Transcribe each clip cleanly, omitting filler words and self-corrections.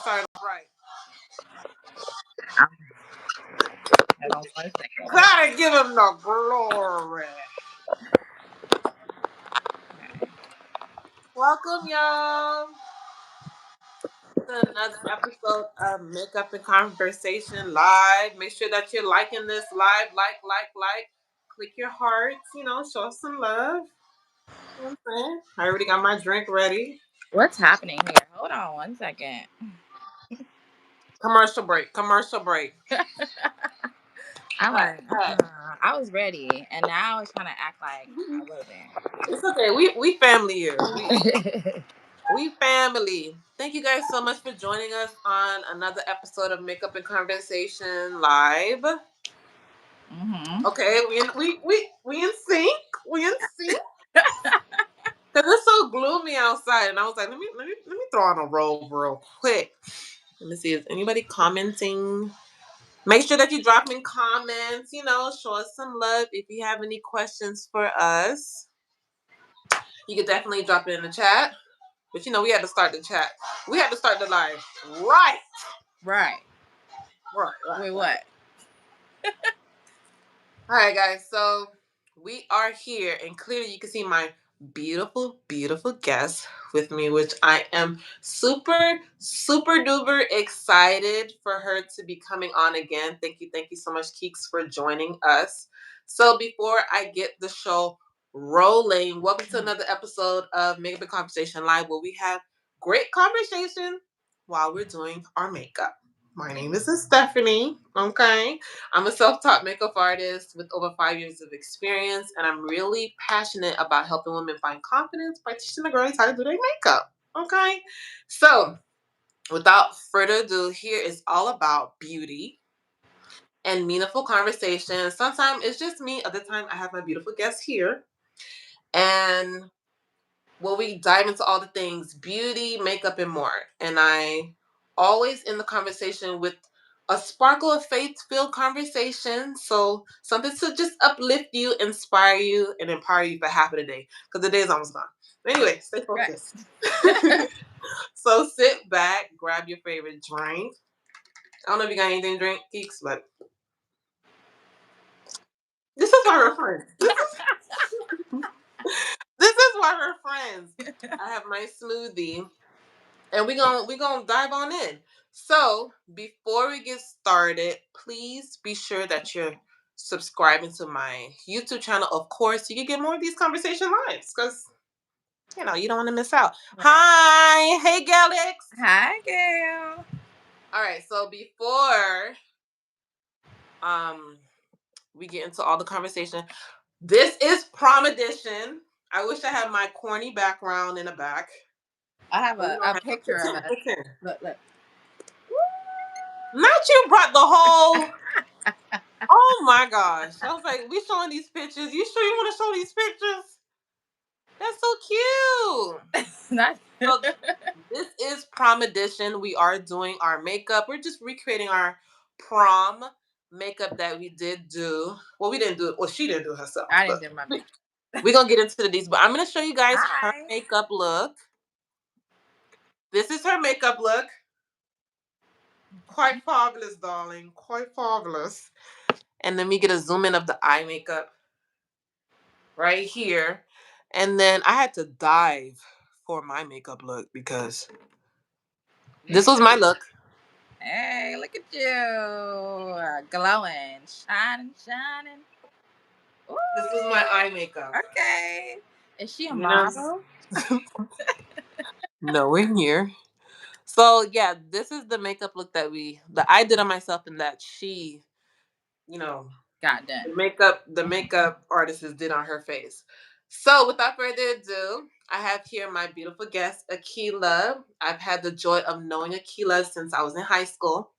start right. Hold on 1 second. Gotta give him the glory. Welcome, y'all, to another episode of Makeup and Conversation Live. Make sure that you're liking this live. Like. Click your hearts, show us some love. You know what I'm saying? I already got my drink ready. What's happening here? Hold on 1 second. Commercial break. I'm like, I was ready, and now it's trying to act like I wasn't. It's okay. We family here. We family. Thank you guys so much for joining us on another episode of Makeup and Conversation Live. Mm-hmm. Okay, we in sync. We in sync. Cause it's so gloomy outside, and I was like, let me throw on a robe real quick. Let me see, is anybody commenting? Make sure that you drop in comments. Show us some love. If you have any questions for us, you could definitely drop it in the chat. But we had to start the chat. We had to start the live. Right. Wait, what? All right, guys. So we are here, and clearly you can see my beautiful, beautiful guest with me, which I am super, super duper excited for her to be coming on again. Thank you so much, Keeks, for joining us. So before I get the show rolling, welcome to another episode of Makeup and Conversation Live, where we have great conversation while we're doing our makeup. My name is Stephanie, okay? I'm a self-taught makeup artist with over 5 years of experience, and I'm really passionate about helping women find confidence by teaching the girls how to do their makeup, okay? So, without further ado, here is all about beauty and meaningful conversations. Sometimes it's just me, other time I have my beautiful guests here, and we dive into all the things beauty, makeup, and more. And I always in the conversation with a sparkle of faith-filled conversation. So something to just uplift you, inspire you, and empower you for half of the day. Because the day is almost gone. But anyway, stay focused. So sit back, grab your favorite drink. I don't know if you got anything to drink, Geeks, but this is why we're friends. This is why we're friends. I have my smoothie. And we gonna dive on in. So before we get started, please be sure that you're subscribing to my YouTube channel, of course, so you can get more of these conversation lives, because you don't want to miss out. Hi, hey Galix. Hi, Gail. All right, so before we get into all the conversation, this is Prom edition. I wish I had my corny background in the back. I have a picture of it. Look. Not you brought the whole. Oh my gosh. I was like, we showing these pictures. You sure you want to show these pictures? That's so cute. So this is Prom edition. We are doing our makeup. We're just recreating our prom makeup that we did do. Well, we didn't do it. Well, she didn't do it herself. I didn't do my makeup. We're going to get into the details, but I'm going to show you guys her makeup look. This is her makeup look. Quite fabulous, darling. Quite fabulous. And then we get a zoom in of the eye makeup right here. And then I had to dive for my makeup look because this was my look. Hey, look at you. Glowing. Shining. Ooh. This is my eye makeup. Okay. Is she a model? Nowhere near. So yeah, this is the makeup look that I did on myself and that she, got done. The makeup artist did on her face. So without further ado, I have here my beautiful guest, Akilah. I've had the joy of knowing Akilah since I was in high school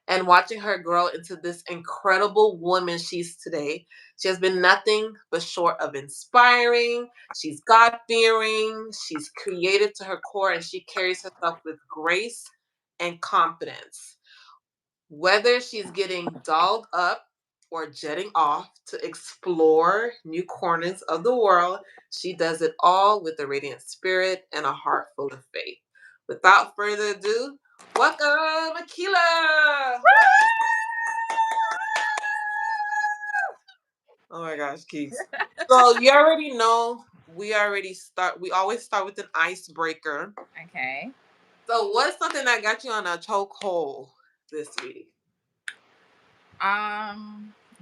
and watching her grow into this incredible woman she's today. She has been nothing but short of inspiring. She's God-fearing. She's creative to her core, and she carries herself with grace and confidence. Whether she's getting dolled up or jetting off to explore new corners of the world, she does it all with a radiant spirit and a heart full of faith. Without further ado, Welcome, Akilah. Oh my gosh, Keith. So you already know we always start with an icebreaker. Okay. So what's something that got you on a chokehold this week?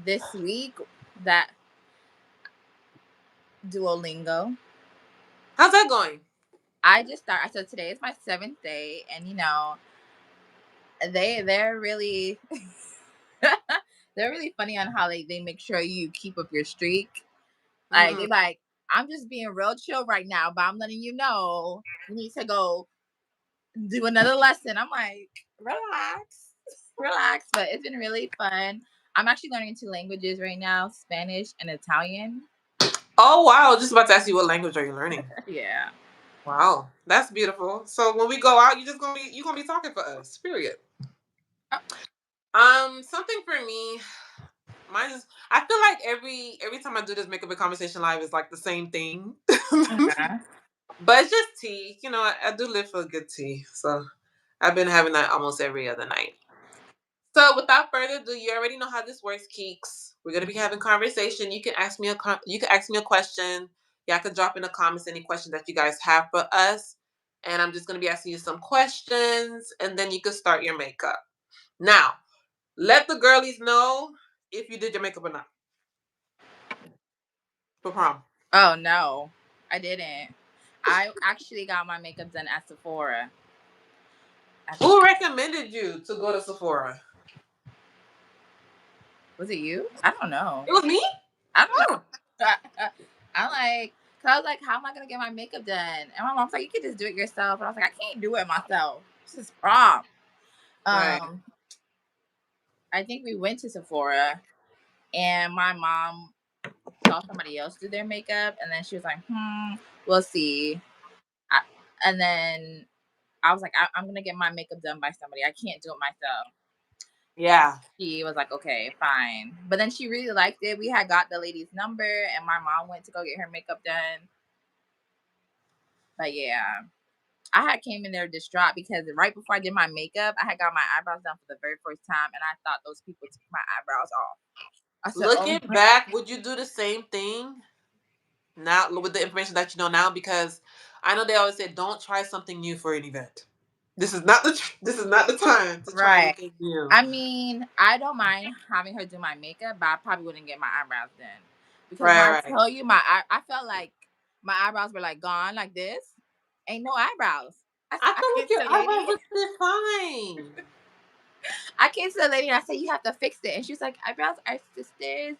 This week that Duolingo. How's that going? I just started. So today is my 7th day, and they're really they're really funny on how they make sure you keep up your streak. Like Mm-hmm. they're like, I'm just being real chill right now, but I'm letting you know you need to go do another lesson. I'm like, relax, relax. But it's been really fun. I'm actually learning 2 languages right now: Spanish and Italian. Oh wow, just about to ask you what language are you learning? Yeah. Wow, that's beautiful. So when we go out, you gonna be talking for us. Period. Oh, Something for me. Mine is. I feel like every time I do this makeup and conversation live is like the same thing, uh-huh. but it's just tea. You know, I do live for a good tea, so I've been having that almost every other night. So without further ado, you already know how this works, Keeks. We're gonna be having conversation. You can ask me a question. Y'all can drop in the comments any questions that you guys have for us, and I'm just gonna be asking you some questions, and then you can start your makeup. Now, let the girlies know if you did your makeup or not for prom. Oh no, I didn't. I actually got my makeup done at Sephora. At the, Who recommended you to go to Sephora? was it you? I don't know. It was me. I don't Oh, know. I'm like, cause I was like, how am I gonna get my makeup done? And my mom's like, you can just do it yourself. And I was like, I can't do it myself. This is prom. right. Um, I think we went to Sephora, and my mom saw somebody else do their makeup, and then she was like, we'll see. I, and then I was like, I'm gonna get my makeup done by somebody. I can't do it myself. Yeah. She was like, okay, fine. But then she really liked it. We had got the lady's number, and my mom went to go get her makeup done. But yeah, I had came in there distraught because right before I did my makeup, I had got my eyebrows done for the very first time, and I thought those people took my eyebrows off. I said, oh, Looking back, would you do the same thing now with the information that you know now? Because I know they always say don't try something new for an event. This is not the time to try right. anything new. I mean, I don't mind having her do my makeup, but I probably wouldn't get my eyebrows done because when Right, I right. tell you I felt like my eyebrows were like gone like this. Ain't no eyebrows. I I feel came like to your the lady. eyebrows look fine. I came to the lady and I said, you have to fix it. And she was like, eyebrows are sisters,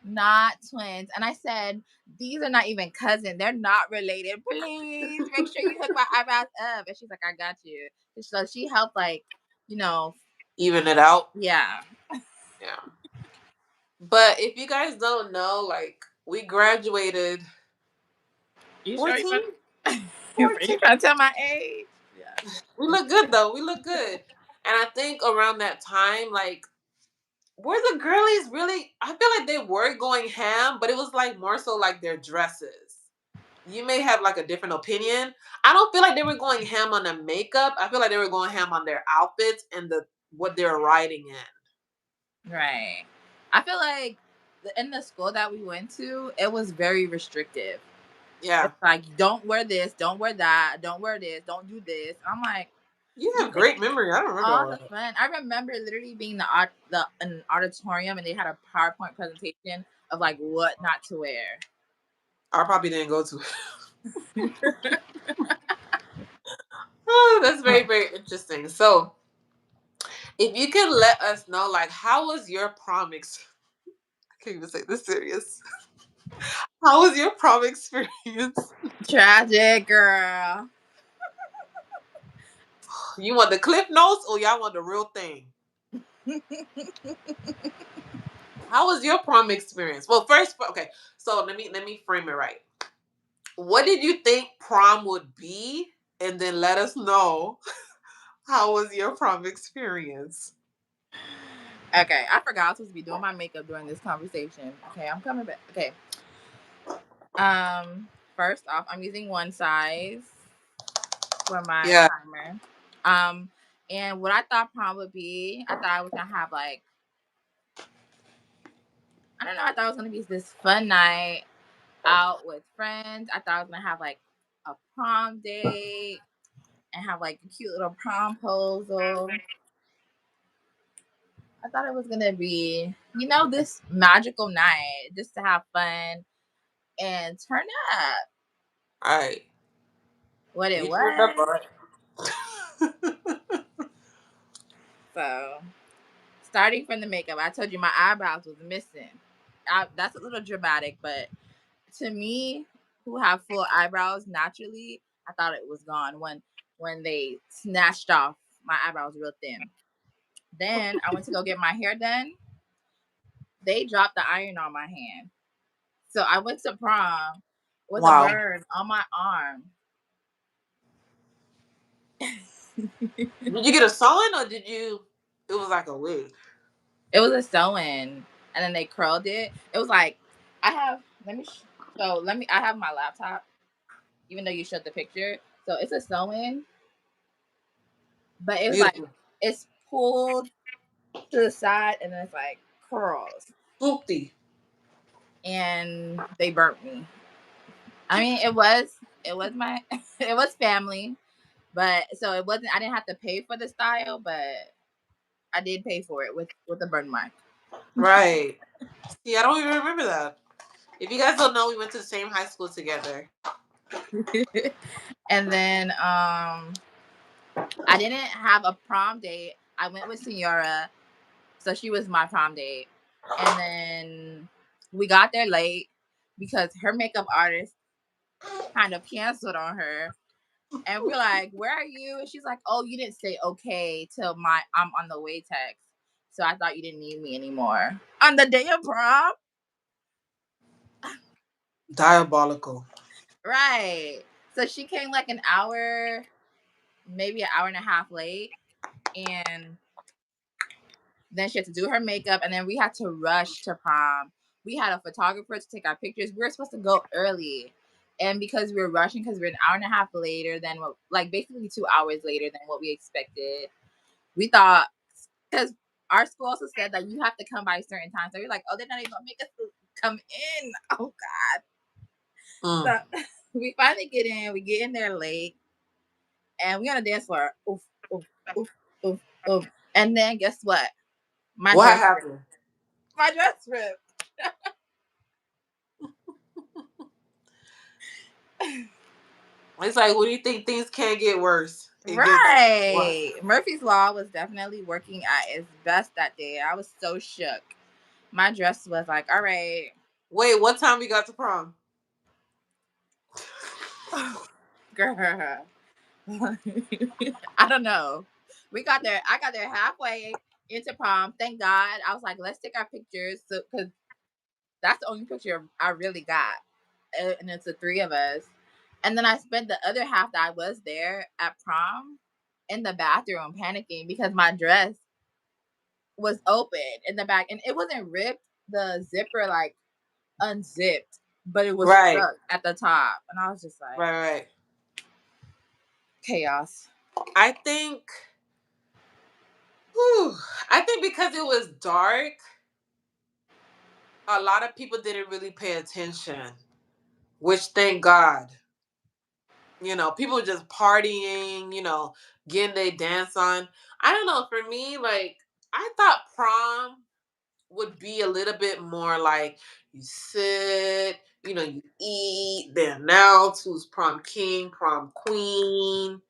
not twins. And I said, these are not even cousins. They're not related. Please make sure you hook my eyebrows up. And she's like, I got you. So she helped, like, you know, Even it out. yeah. Yeah. But if you guys don't know, like we graduated You sure 14? you 14. trying to tell my age? We Yeah. look good though. We look good. And I think around that time, like were the girlies really I feel like they were going ham, but it was like more so like their dresses. You may have like a different opinion. I don't feel like they were going ham on the makeup. I feel like they were going ham on their outfits and the what they're riding in. Right. I feel like in the school that we went to, it was very restrictive. Yeah. It's like, don't wear this, don't wear that, don't wear this, don't do this. I'm like, You you have think great memory. I don't remember all all the that. fun. I remember literally being the an auditorium and they had a PowerPoint presentation of like what not to wear. I probably didn't go to it. Oh, that's very, very interesting. So if you can let us know, like, how was your prom I can't even say this serious. How was your prom experience? Tragic, girl. You want the cliff notes or y'all want the real thing? How was your prom experience? Well, first, okay. So let me frame it right. What did you think prom would be, and then let us know how was your prom experience. Okay, I forgot I was supposed to be doing my makeup during this conversation. Okay, I'm coming back. Okay. First off, I'm using one size for my Yeah. primer. Um, And what I thought prom would be, I thought I was gonna have like, I don't know, I thought it was gonna be this fun night out with friends. I thought I was gonna have like a prom date and have like a cute little promposal. I thought it was gonna be, this magical night just to have fun and turn up. All right. What it You turned up, was. all right. So starting from the makeup, I told you my eyebrows was missing. That's a little dramatic, but to me, who have full eyebrows naturally, I thought it was gone when they snatched off my eyebrows real thin. Then I went to go get my hair done. They dropped the iron on my hand. So I went to prom with a Wow. burn on my arm. Did you get a sewing or did you? It was like a wig. It was a sew-in, and then they curled it. It was like I have. I have my laptop. Even though you showed the picture, so it's a sew-in, but it was like Beautiful. it's pulled to the side, and then it's like curls, Swoopty. and they burnt me. I mean, it was my it was family, but so it wasn't. I didn't have to pay for the style, but I did pay for it with a burn mark. Right. See, I don't even remember that. If you guys don't know, we went to the same high school together. And then I didn't have a prom date. I went with Senora, so she was my prom date. And then we got there late because her makeup artist kind of canceled on her. And we're like, "Where are you?" And she's like, "Oh, you didn't say okay till my I'm on the way text. So I thought you didn't need me anymore." On the day of prom? Diabolical. Right. So she came like an hour, maybe an hour and a half late. And then she had to do her makeup, and then we had to rush to prom. We had a photographer to take our pictures. We were supposed to go early, and because we were rushing, because we are an hour and a half later than what, like basically 2 hours later than what we expected. We thought because our school also said that you have to come by a certain time, so we're like, oh, they're not even gonna make us come in. Oh Mm. God! So we finally get in. We get in there late, and we on the dance floor. Oof, oof, oof, oof, oof. And then guess what? My What dress ripped. happened? My dress ripped. It's like, what do you think? Things can't get worse. It gets what? Right. Murphy's Law was definitely working at its best that day. I was so shook. My dress was like, all right. Wait, what time we got to prom? Girl. I don't know. We got there. I got there halfway into prom. Thank God. I was like, let's take our pictures. So, because that's the only picture I really got. And it's the three of us. And then I spent the other half that I was there at prom in the bathroom panicking because my dress was open in the back and it wasn't ripped. The zipper like unzipped, but it was Right, stuck at the top. And I was just like, right. chaos. I think, whew, I think because it was dark, a lot of people didn't really pay attention. Which, thank God. People were just partying, getting their dance on. I don't know. For me, like, I thought prom would be a little bit more like you sit, you eat, they announce who's prom king, prom queen.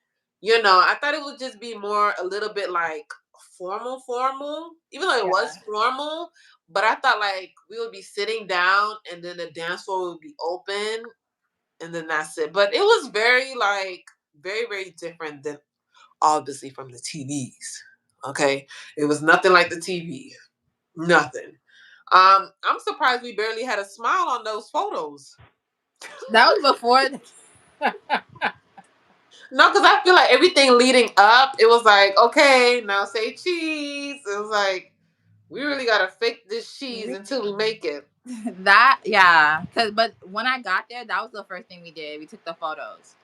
I thought it would just be more a little bit like formal, even though it was Yeah. formal. But I thought like we would be sitting down and then the dance floor would be open and then that's it. But it was very like very, very different than obviously from the TVs. Okay. It was nothing like the TV. Nothing. I'm surprised we barely had a smile on those photos. That was before. No, because I feel like everything leading up, it was like, okay, now say cheese. It was like, we really gotta fake this cheese until we make it. That, yeah. But when I got there, that was the first thing we did. We took the photos.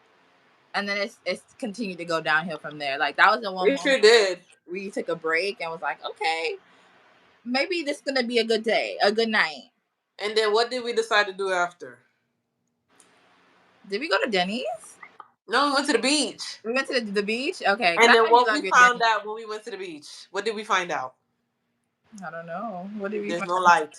and then it's continued to go downhill from there. Like that was the one It sure moment did. we took a break and was like, okay, maybe this is gonna be a good day, a good night. And then what did we decide to do after? Did we go to Denny's? No, we went to the beach. We went to the beach. Okay, because And I then know you what love we your found Denny's. out when we went to the beach, what did we find out? I don't know. What did we There's find? no light.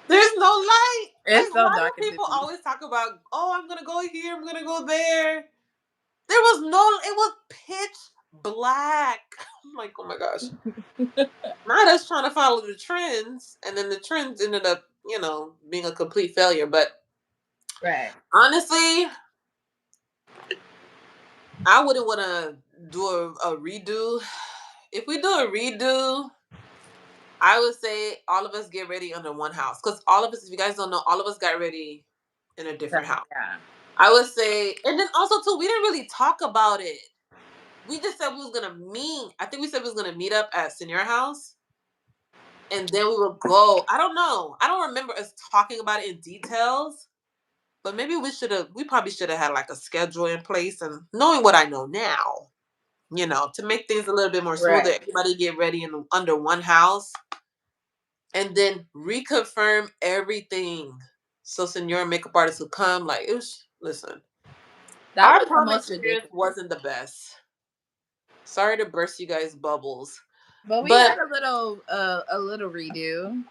There's no light. Like, It's so why dark do and people dingy. always talk about, oh, I'm gonna go here, I'm gonna go there? There was no, it was pitch black. I'm like, oh my gosh. Not us trying to follow the trends, and then the trends ended up, being a complete failure. But Right. honestly, I wouldn't want to do a redo. If we do a redo, I would say all of us get ready under one house. Because all of us, if you guys don't know, all of us got ready in a So, different house. yeah. I would say, and then also too, we didn't really talk about it. We just said we was gonna meet. I think we said we was gonna meet up at Senior House, and then we would go. I don't know. I don't remember us talking about it in details. But maybe we should have. We probably should have had like a schedule in place, and knowing what I know now, to make things a little bit more smoother. Right. Everybody get ready in under one house, and then reconfirm everything. So Senor makeup artist would come. Like it was. Listen, That our was the prom most experience ridiculous. wasn't the best. Sorry to burst you guys' bubbles, But we but had a little redo.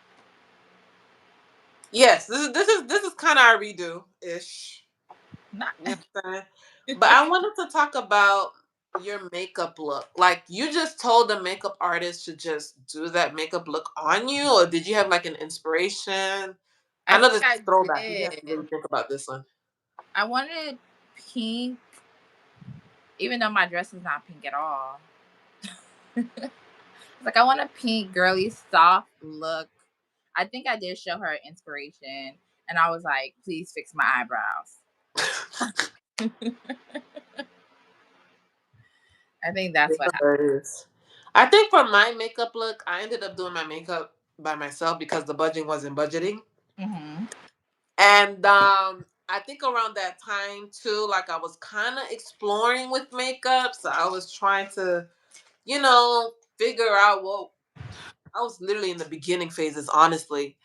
yes, this is kind of our redo ish. Not You know what I'm saying? But I wanted to talk about your makeup look. Like you just told the makeup artist to just do that makeup look on you, or did you have like an inspiration? I I know think this is I throwback. You have to did. really think about this one. I wanted pink, even though my dress is not pink at all. Like I want a pink, girly, soft look. I think I did show her inspiration, and I was like, "Please fix my eyebrows." I think that's what happened. Hilarious. I think for my makeup look, I ended up doing my makeup by myself because the budget wasn't budgeting. Hmm. And I think around that time too, like I was kind of exploring with makeup. So I was trying to, figure out what I was literally in the beginning phases, honestly.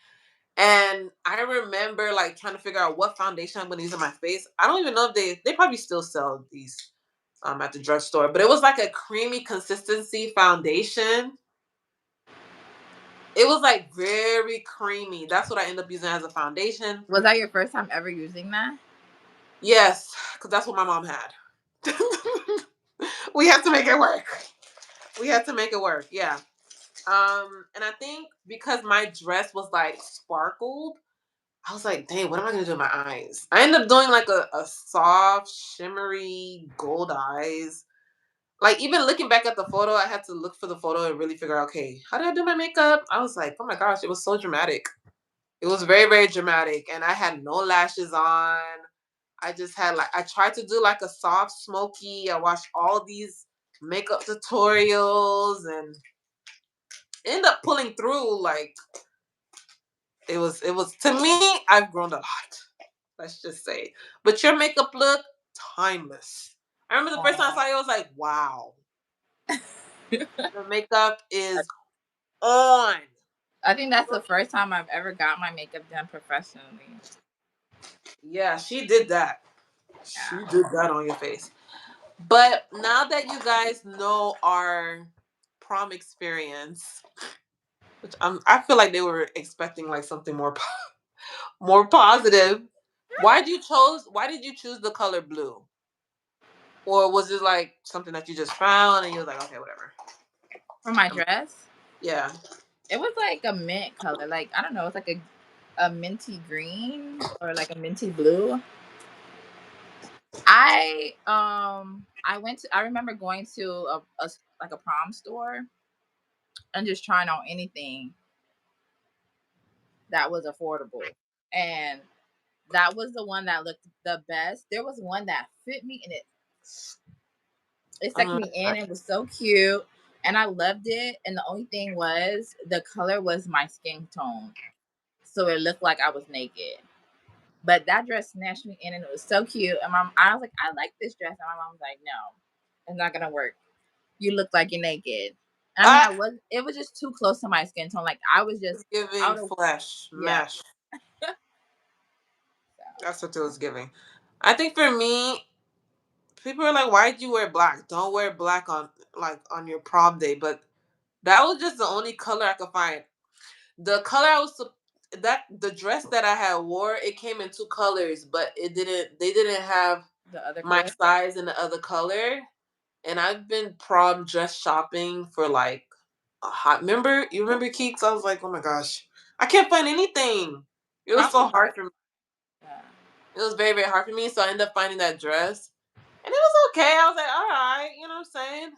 And I remember like trying to figure out what foundation I'm gonna use on my face. I don't even know if they probably still sell these at the drugstore, but it was like a creamy consistency foundation. It was like very creamy. That's what I end up using as a foundation. Was that your first time ever using that? Yes, because that's what my mom had. We had to make it work. We had to make it work. Yeah. And I think because my dress was like sparkled, I was like, dang, what am I gonna do with my eyes? I ended up doing like a soft, shimmery gold eyes. Like even looking back at the photo, I had to look for the photo and really figure out, okay, how did I do my makeup? I was like, oh my gosh, it was so dramatic. It was very, very dramatic. And I had no lashes on. I just had like I tried to do like a soft smoky. I watched all these makeup tutorials and end up pulling through. Like it was to me, I've grown a lot. Let's just say. But your makeup look timeless. I remember the first time I Oh. saw you, I was like, wow, the makeup is on. I think that's the first time I've ever got my makeup done professionally. Yeah, she did that. She Yeah. did that on your face. But now that you guys know our prom experience, which I feel like they were expecting like something more positive. Why did you choose the color blue? Or was it like something that you just found and you was like, okay, whatever. For my Um, dress, yeah. it was like a mint color. Like I don't know, it's like a minty green or like a minty blue. I went to I remember going to like a prom store and just trying on anything that was affordable. And that was the one that looked the best. There was one that fit me and it sucked Um, me in. It was so cute and I loved it. And the only thing was the color was my skin tone. So it looked like I was naked. But that dress snatched me in, and it was so cute. And I was like, I like this dress, and my mom was like, no, it's not gonna work. You look like you're naked. I mean, Ah, I was. It was just too close to my skin tone. Like I was just it's giving out of flesh yeah. mesh. That's what it was giving. I think for me, people are like, "Why'd you wear black? Don't wear black on like on your prom day." But that was just the only color I could find. The color I was that the dress that I had wore, it came in two colors, but it didn't. They didn't have The other my color. size in the other color. And I've been prom dress shopping for like a hot. Remember? You remember Keeks? I was like, oh my gosh, I can't find anything. It was Prom so was hard. hard for me. Yeah. It was very, very hard for me. So I ended up finding that dress. And it was okay. I was like, all right, you know what I'm saying?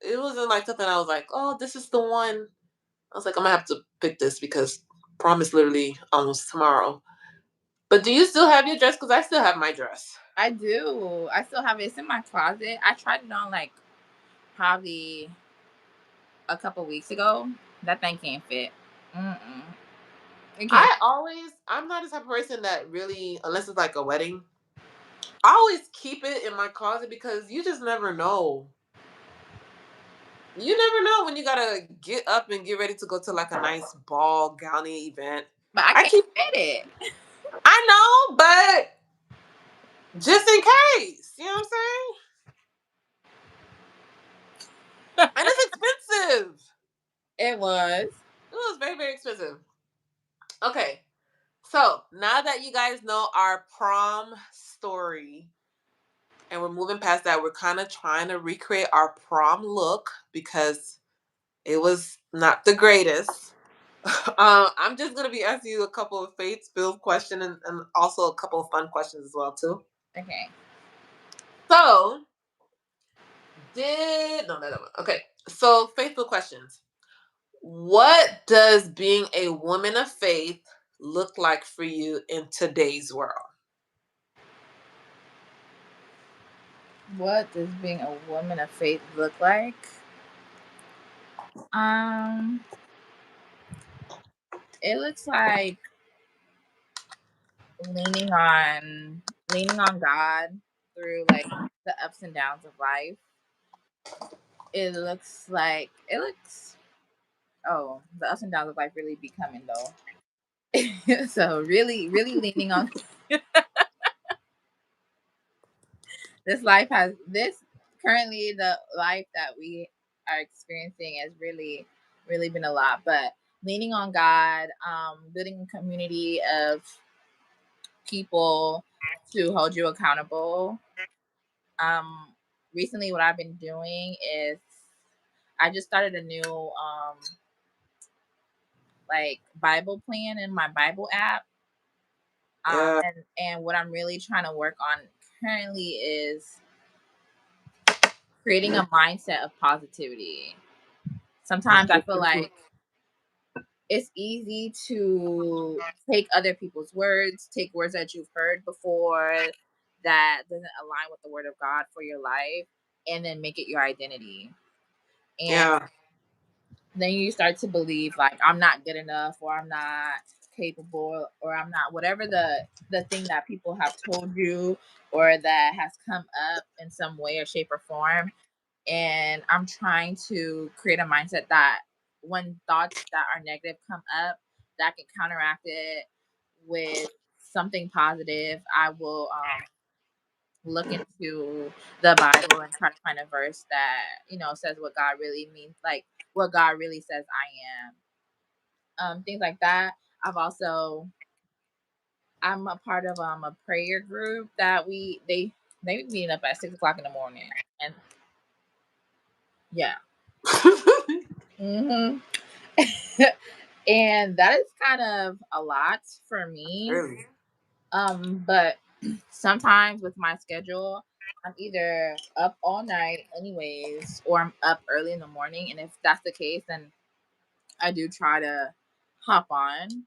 It wasn't like something I was like, oh, this is the one. I was like, I'm gonna have to pick this because prom is literally almost tomorrow. But do you still have your dress? Because I still have my dress. I do. I still have it. It's in my closet. I tried it on like probably a couple weeks ago. That thing can't fit. Mm-mm. It can't. I'm not the type of person that really, unless it's like a wedding, I always keep it in my closet because you just never know. You never know when you gotta get up and get ready to go to like a nice ball gowny event. But I I can't keep, fit it. I know, but just in case, you know what I'm saying? And it's expensive. It was. It was very, very expensive. Okay, so now that you guys know our prom story, and we're moving past that, we're kind of trying to recreate our prom look because it was not the greatest. I'm just gonna be asking you a couple of faith-filled questions and also a couple of fun questions as well too. Okay. So, did no no no okay. So, faithful questions. What does being a woman of faith look like for you in today's world? What does being a woman of faith look like? Um, it looks like leaning on God through like the ups and downs of life. It looks oh, the ups and downs of life really be coming though. So really, really leaning on this life has this currently the life that we are experiencing has really, really been a lot. But leaning on God, building a community of people to hold you accountable. Um, Recently, what I've been doing is I just started a new like Bible plan in my Bible app. Yeah, And what I'm really trying to work on currently is creating a mindset of positivity. Sometimes I feel like it's easy to take other people's words, take words that you've heard before that doesn't align with the word of God for your life, and then make it your identity. And yeah, then you start to believe like I'm not good enough, or I'm not capable, or I'm not whatever the thing that people have told you or that has come up in some way or shape or form. And I'm trying to create a mindset that when thoughts that are negative come up, that can counteract it with something positive. I will look into the Bible and try to find a verse that says what God really means, like what God really says I am. Things like that. I'm a part of a prayer group that they meet up at 6 o'clock in the morning, and yeah. Hmm. And that is kind of a lot for me. really. But sometimes with my schedule, I'm either up all night anyways, or I'm up early in the morning. And if that's the case, then I do try to hop on.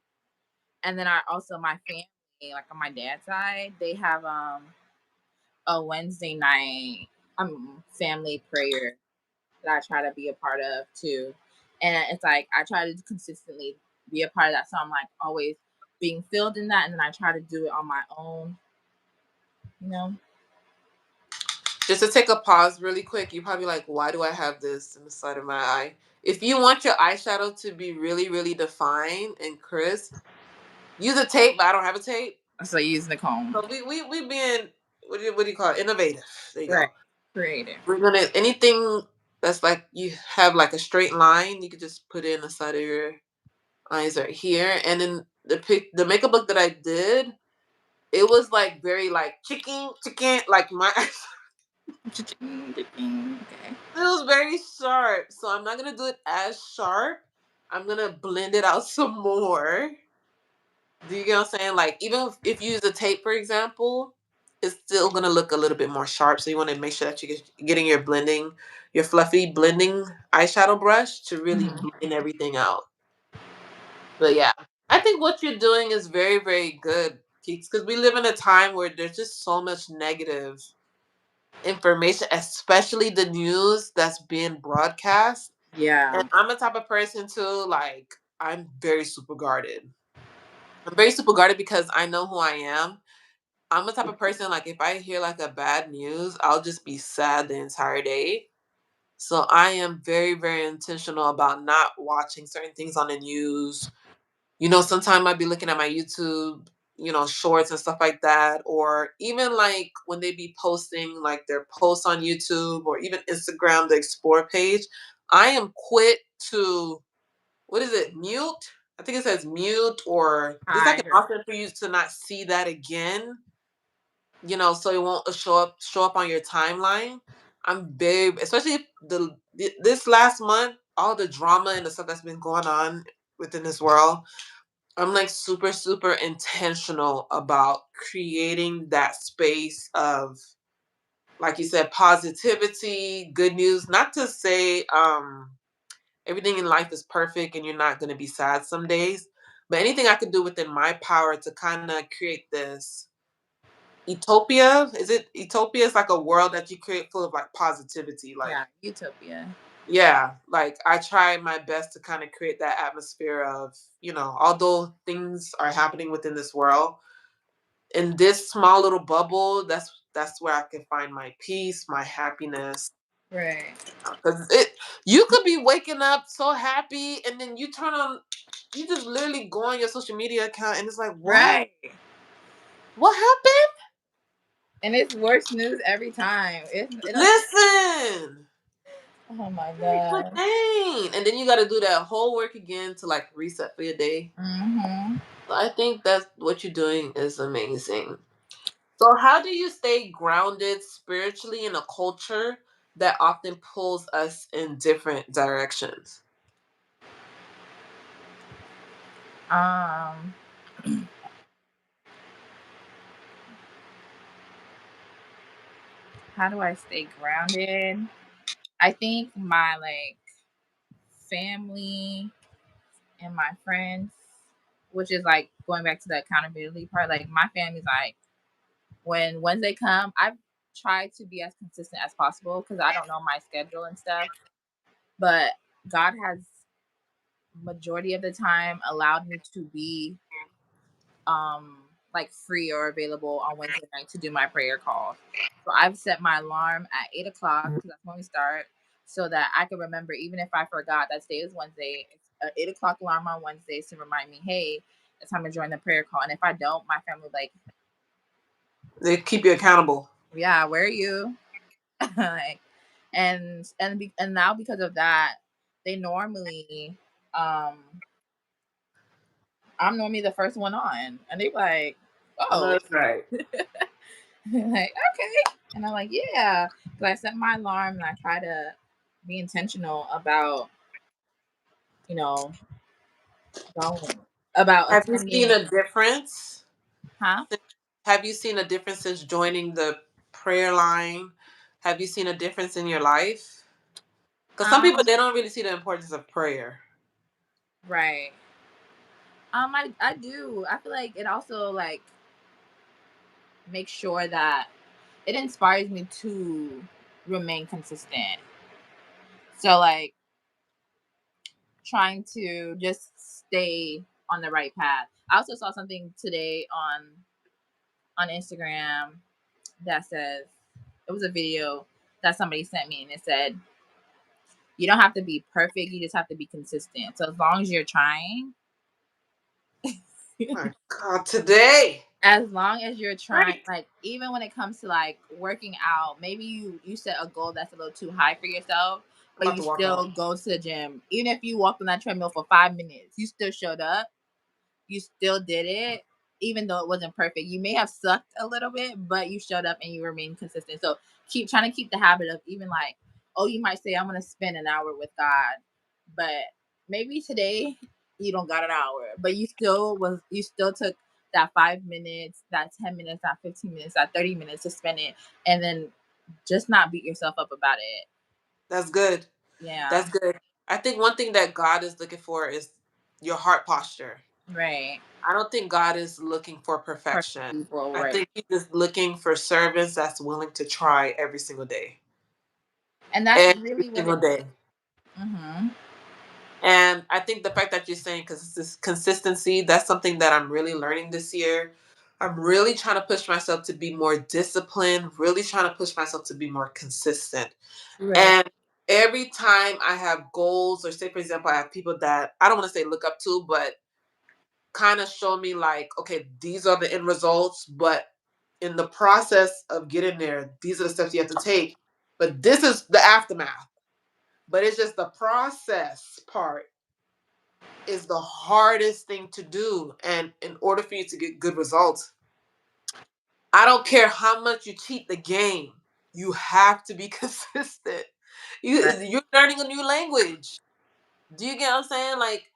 And then I also my family, like on my dad's side, they have a Wednesday night family prayer that I try to be a part of too. And it's like I try to consistently be a part of that. So I'm like always being filled in that, and then I try to do it on my own. You know. Just to take a pause really quick, you're probably like, why do I have this in the side of my eye? If you want your eyeshadow to be really, really defined and crisp, use a tape, but I don't have a tape. So using the comb. So we being what do you call it? Innovative. There you Right. go. Creative. We're gonna anything that's like you have like a straight line, you could just put it in the side of your eyes right here. And then the makeup look that I did, it was like very like chicken like my Okay. it was very sharp. So I'm not gonna do it as sharp. I'm gonna blend it out some more. Do you get what I'm saying? Like even if you use a tape, for example, it's still gonna look a little bit more sharp. So you want to make sure that you're getting your blending, your fluffy blending eyeshadow brush to really Mhm. blend everything out. But yeah, I think what you're doing is very, very good, Keeks, because we live in a time where there's just so much negative information, especially the news that's being broadcast. And Yeah. I'm the type of person too, like, I'm very super guarded. I'm very super guarded because I know who I am. I'm the type of person, like, if I hear like a bad news, I'll just be sad the entire day. So I am very, very intentional about not watching certain things on the news. Sometimes I'd be looking at my YouTube, shorts and stuff like that, or even like when they be posting like their posts on YouTube or even Instagram, the explore page. I am quick to, what is it, mute? I think it says mute, or there's like an Hide or option for you to not see that again, so it won't show up on your timeline. I'm very, especially if this last month, all the drama and the stuff that's been going on within this world. I'm like super, super intentional about creating that space of, like you said, positivity, good news. Not to say everything in life is perfect and you're not going to be sad some days, but anything I could do within my power to kind of create this utopia. Is it utopia? It's like a world that you create full of like positivity. Like, yeah, utopia. yeah, like I try my best to kind of create that atmosphere of, although things are happening within this world, in this small little bubble, that's where I can find my peace, my happiness. Right. Because you could be waking up so happy, and then you just literally go on your social media account, and it's like, what? Right. What happened? And it's worse news every time. It don't. Listen, Oh my like, god. dang, and then you got to do that whole work again to like reset for your day. Mm-hmm. So I think that's what you're doing is amazing. So, how do you stay grounded spiritually in a culture that often pulls us in different directions? Um. How do I stay grounded? I think my like family and my friends, which is like going back to the accountability part. Like my family's like when Wednesday come, I've tried to be as consistent as possible because I don't know my schedule and stuff. But God has majority of the time allowed me to be um like free or available on Wednesday night to do my prayer calls. So I've set my alarm at 8 o'clock because that's when we start, so that I can remember even if I forgot that today is Wednesday, it's an 8 o'clock alarm on Wednesdays to remind me, hey, it's time to join the prayer call. And if I don't, my family like, They keep you accountable. yeah, where are you? Like, and now because of that, they normally um I'm normally the first one on, and they like, I know oh, that's right. like okay, and I'm like, yeah, because I set my alarm and I try to be intentional about you know going about Have you seen attending, a difference? huh? Have you seen a difference since joining the prayer line? Have you seen a difference in your life? Because some people, Um, they don't really see the importance of prayer. right. I do. I feel like it also like makes sure that it inspires me to remain consistent. So like trying to just stay on the right path. I also saw something today on Instagram that says, it was a video that somebody sent me, and it said, you don't have to be perfect, you just have to be consistent. So as long as you're trying, My God, today. as long as you're trying, Great. like even when it comes to like working out, maybe you set a goal that's a little too high for yourself, I'm but about you to walk out. still go to the gym. Even if you walked on that treadmill for 5 minutes, you still showed up, you still did it, even though it wasn't perfect. You may have sucked a little bit, but you showed up and you remained consistent. So keep trying to keep the habit of, even like, oh, you might say, I'm gonna spend an hour with God, but maybe today you don't got an hour, but you still took that 5 minutes, that 10 minutes, that 15 minutes, that 30 minutes to spend it, and then just not beat yourself up about it. That's good. Yeah. That's good. I think one thing that God is looking for is your heart posture. Right. I don't think God is looking for Perfect perfection. people, I right. think He's just looking for servants that's willing to try every single day. And that's Every really what it single day. mm-hmm. And I think the fact that you're saying consistency, that's something that I'm really learning this year. I'm really trying to push myself to be more disciplined, really trying to push myself to be more consistent. Right. And every time I have goals, or say, for example, I have people that I don't want to say look up to, but kind of show me like, okay, these are the end results, but in the process of getting there, these are the steps you have to take. But this is the aftermath. But it's just the process part is the hardest thing to do. And in order for you to get good results, I don't care how much you cheat the game, you have to be consistent. Right. You're learning a new language. Do you get what I'm saying? Like,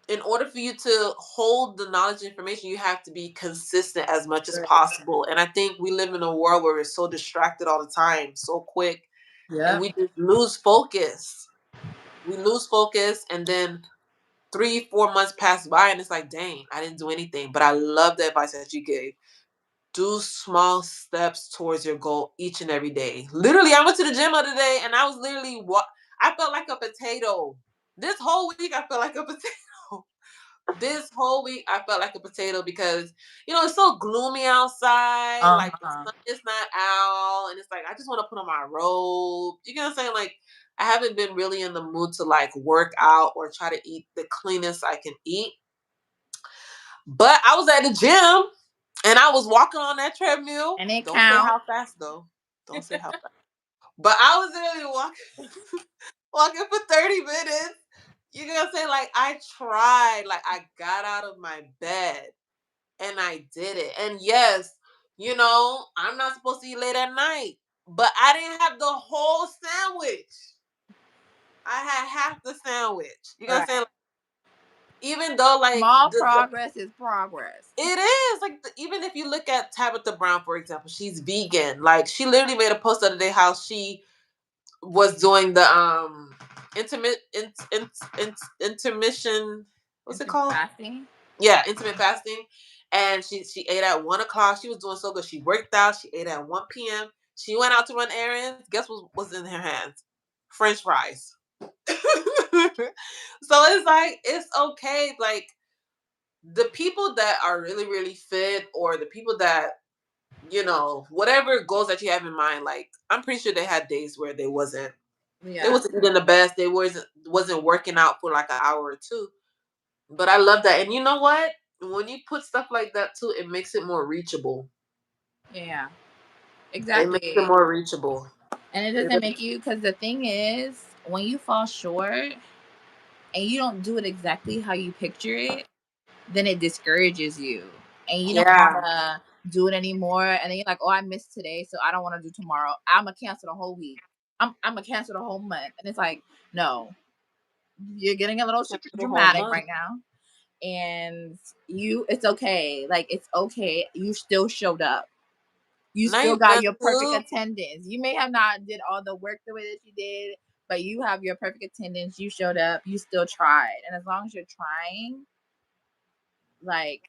in order for you to hold the knowledge and information, you have to be consistent as much as Right. possible. And I think we live in a world where we're so distracted all the time, so quick, and Yep. we just lose focus. We lose focus, and then 3, 4 months pass by, and it's like, dang, I didn't do anything. But I love the advice that you gave. Do small steps towards your goal each and every day. Literally, I went to the gym the other day, and I was literally I felt like a potato. This whole week, I felt like a potato. This whole week I felt like a potato because it's so gloomy outside, like the Uh-huh. sun is not out, and it's like I just want to put on my robe. You get what I'm saying? Like, I haven't been really in the mood to like work out or try to eat the cleanest I can eat. But I was at the gym and I was walking on that treadmill. And it Don't say counts. how fast though. Don't say how fast. But I was really walking for 30 minutes. You know what I'm saying? Like, I tried. Like, I got out of my bed and I did it. And yes, I'm not supposed to eat late at night, but I didn't have the whole sandwich. I had half the sandwich. You know what I'm saying? Right. Like, even though, like, Small the progress is progress. it is like, even if you look at Tabitha Brown, for example, she's vegan. Like, she literally made a post the other day how she was doing the intimate intermission. What's it Intermittent called? fasting. Yeah, intermittent fasting. And she ate at 1 o'clock. She was doing so good. She worked out. She ate at 1 p.m. She went out to run errands. Guess what was in her hands? French fries. So it's like, it's okay. Like, the people that are really, really fit, or the people that, whatever goals that you have in mind, like, I'm pretty sure they had days where they Yeah. wasn't eating the best. They wasn't working out for like an hour or two. But I love that. And you know what? When you put stuff like that too, it makes it more reachable. Yeah. It makes it Exactly. more reachable. And it It doesn't really- make you, because the thing is, when you fall short and you don't do it exactly how you picture it, then it discourages you. And you don't want Yeah. to do it anymore. And then you're like, oh, I missed today, so I don't want to do tomorrow. I'm going to cancel the whole week. I'm going to cancel the whole month. And it's like, no, you're getting a little Can't do the whole dramatic month. right now. And it's okay. Like, it's okay. You still showed up. You Now still you got good your perfect too. attendance. You may have not did all the work the way that you did, but you have your perfect attendance. You showed up. You still tried. And as long as you're trying, like,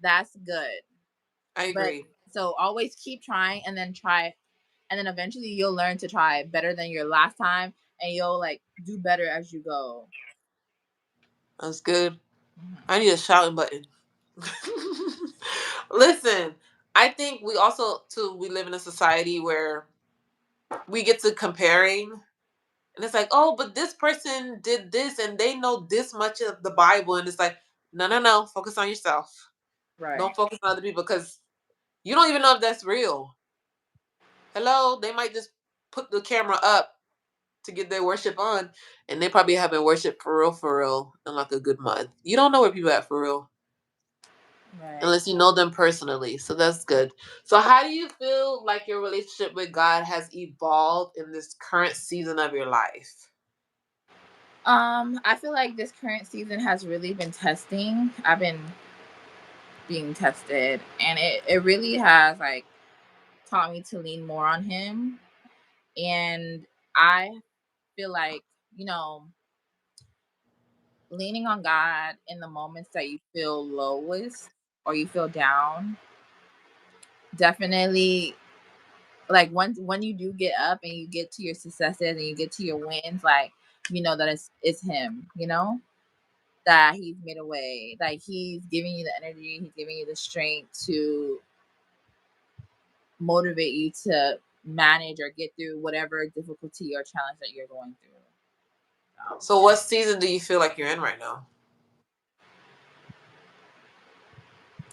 that's good. I But agree. so always keep trying, and then try, and then eventually you'll learn to try better than your last time, and you'll like do better as you go. That's good. Mhm. I need a shouting button. Listen, I think we also too we live in a society where we get to comparing, and it's like, oh, but this person did this and they know this much of the Bible, and it's like, no, no, no, focus on yourself. Right. Don't focus on other people because you don't even know if that's real. Hello, they might just put the camera up to get their worship on, and they probably haven't worshiped for real in like a good month. You don't know where people at for real Right. unless you know them personally. So that's good. So how do you feel like your relationship with God has evolved in this current season of your life? I feel like this current season has really been testing. I've been being tested, and it really has like taught me to lean more on him. And I feel like, you know, leaning on God in the moments that you feel lowest or you feel down, definitely, like once when you do get up and you get to your successes and you get to your wins, like you know that it's him, you know, that he's made a way, like he's giving you the energy, he's giving you the strength to motivate you to manage or get through whatever difficulty or challenge that you're going through. So So what season do you feel like you're in right now?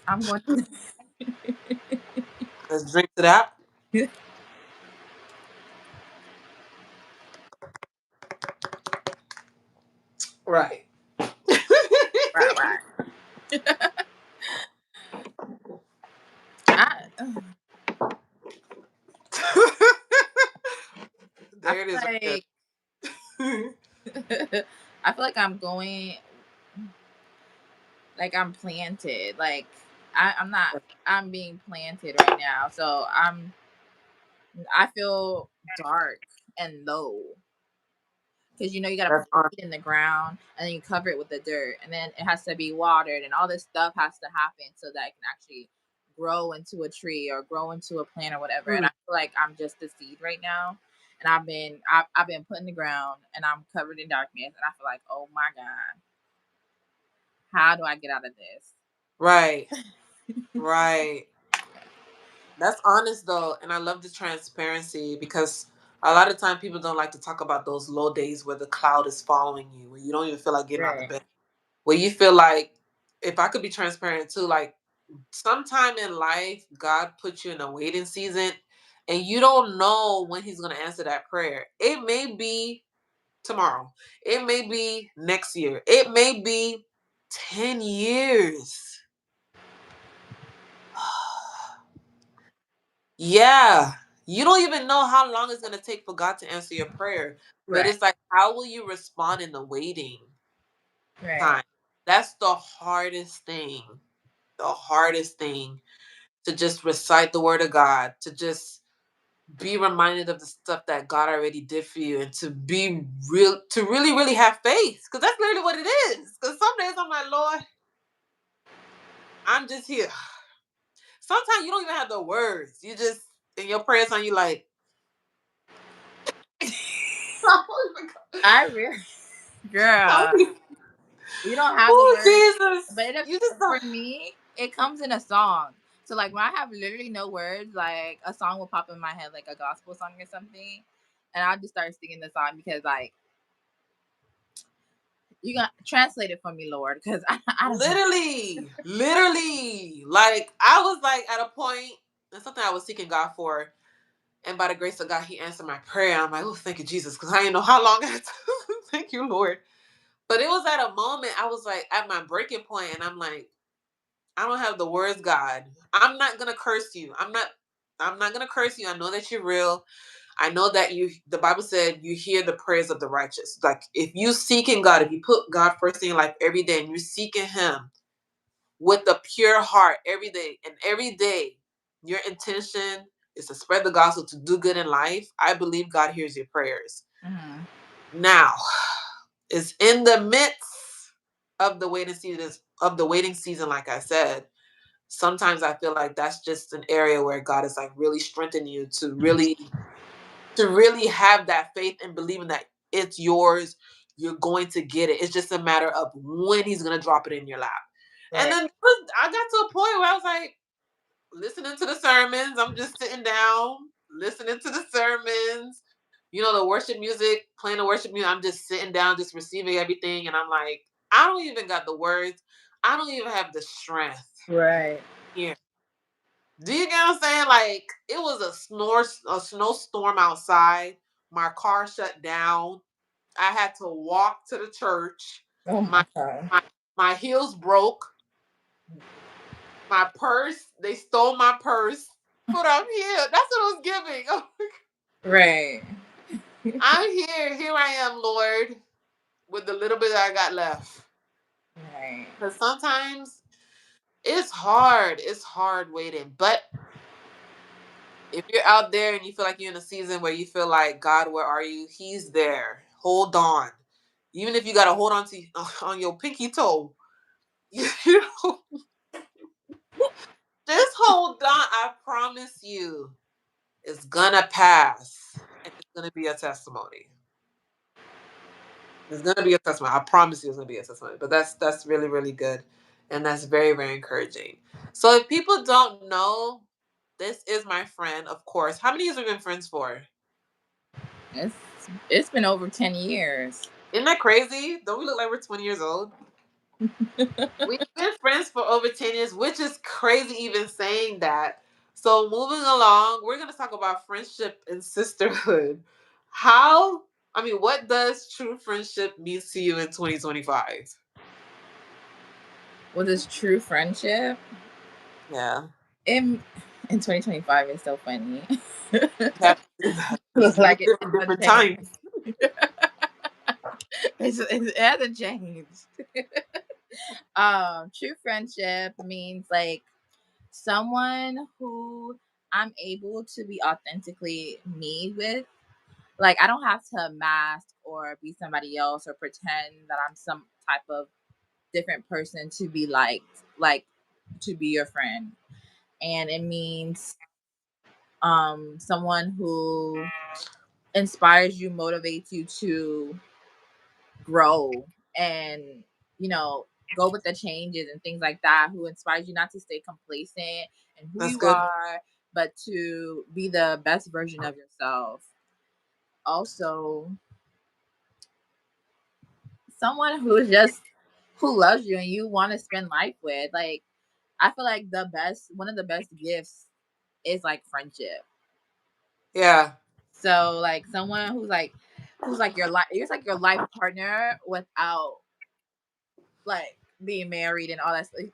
I'm going through Let's drink to that. right, Right. right. I I There it is feel right like there. I feel like I'm going, like I'm planted. Like I'm not, I'm being planted right now. So I feel dark and low because you know you got to put That's on. it in the ground and then you cover it with the dirt and then it has to be watered and all this stuff has to happen so that it can actually grow into a tree or grow into a plant or whatever. And Mm. I feel like I'm just the seed right now. And I've been put in the ground and I'm covered in darkness and I feel like, oh my God, how do I get out of this? Right. Right. That's honest though, and I love the transparency because a lot of time people don't like to talk about those low days where the cloud is following you, where you don't even feel like getting out the Right. bed. Where you feel like, if I could be transparent too, like sometime in life, God puts you in a waiting season and you don't know when he's gonna answer that prayer. It may be tomorrow. It may be next year. It may be 10 years. Yeah. You don't even know how long it's going to take for God to answer your prayer. But Right. it's like, how will you respond in the waiting Right. time? That's the hardest thing. The hardest thing to just recite the word of God, to just be reminded of the stuff that God already did for you, and to be real, to really, really have faith. Because that's literally what it is. Because some days I'm like, Lord, I'm just here. Sometimes you don't even have the words. You just, in your prayers, on you like, oh my I really, girl, God. we don't have the Oh words, but Jesus! it, You just don't. for me, it comes in a song. So like when I have literally no words, like a song will pop in my head, like a gospel song or something, and I'll just start singing the song because like you got translate it for me, Lord, because I don't know. Literally, literally. Like I was like at a point, and something I was seeking God for, and by the grace of God, He answered my prayer. I'm like, oh, thank you, Jesus, because I didn't know how long I had to. Thank you, Lord. But it was at a moment I was like at my breaking point, and I'm like, I don't have the words, God. I'm not gonna curse you. I'm not. I'm not gonna curse you. I know that you're real. I know that you, the Bible said, you hear the prayers of the righteous. Like if you seeking God, if you put God first in your life every day and you're seeking him with a pure heart every day, your intention is to spread the gospel, to do good in life, I believe God hears your prayers. Mhm. Now, it's in the midst of the waiting season, like I said, sometimes I feel like that's just an area where God is like really strengthening you to really have that faith and believing that it's yours. you're going to get it. It's just a matter of when he's gonna drop it in your lap. And Right. then I got to a point where I was like, listening to the sermons. I'm just sitting down, listening to the sermons. You know, the worship music, playing the worship music. I'm just sitting down, just receiving everything. And I'm like, I don't even got the words. I don't even have the strength Right. here. Do you get what I'm saying? Like, it was a snowstorm outside. My car shut down. I had to walk to the church. Oh My my god. my my heels broke. My purse, they stole my purse. But I'm here. That's what I was giving. Right. I'm here. Here I am, Lord, with the little bit that I got left. Right. Because sometimes it's hard. It's hard waiting. But if you're out there and you feel like you're in a season where you feel like, God, where are you? He's there. Hold on. Even if you got to hold on to on your pinky toe, you know, just hold on. I promise you, it's gonna pass, and it's gonna be a testimony. It's gonna be a testimony. I promise you, it's gonna be a testimony. But that's really really good, and that's very very encouraging. So if people don't know, this is my friend, of course. How many years have we been friends for? It's it's been over 10 years. Isn't that crazy? Don't we look like we're 20 years old? We've been friends for over 10 years, which is crazy even saying that. So moving along, we're gonna talk about friendship and sisterhood. How? I mean, what does true friendship mean to you in 2025? What is true friendship? Yeah. In 2025 is so funny. Yeah, it's Like it hasn't different changed. times. It hasn't changed. True friendship means like someone who I'm able to be authentically me with. Like I don't have to mask or be somebody else or pretend that I'm some type of different person to be liked, like to be your friend. And it means someone who inspires you, motivates you to grow and you know go with the changes and things like that, who inspires you not to stay complacent and who That's you good. are, but to be the best version of yourself. Also, someone who's just who loves you and you want to spend life with. Like I feel like the best one of the best gifts is like friendship. Yeah. So like someone who's like your life, it's like your life partner without like being married and all that stuff.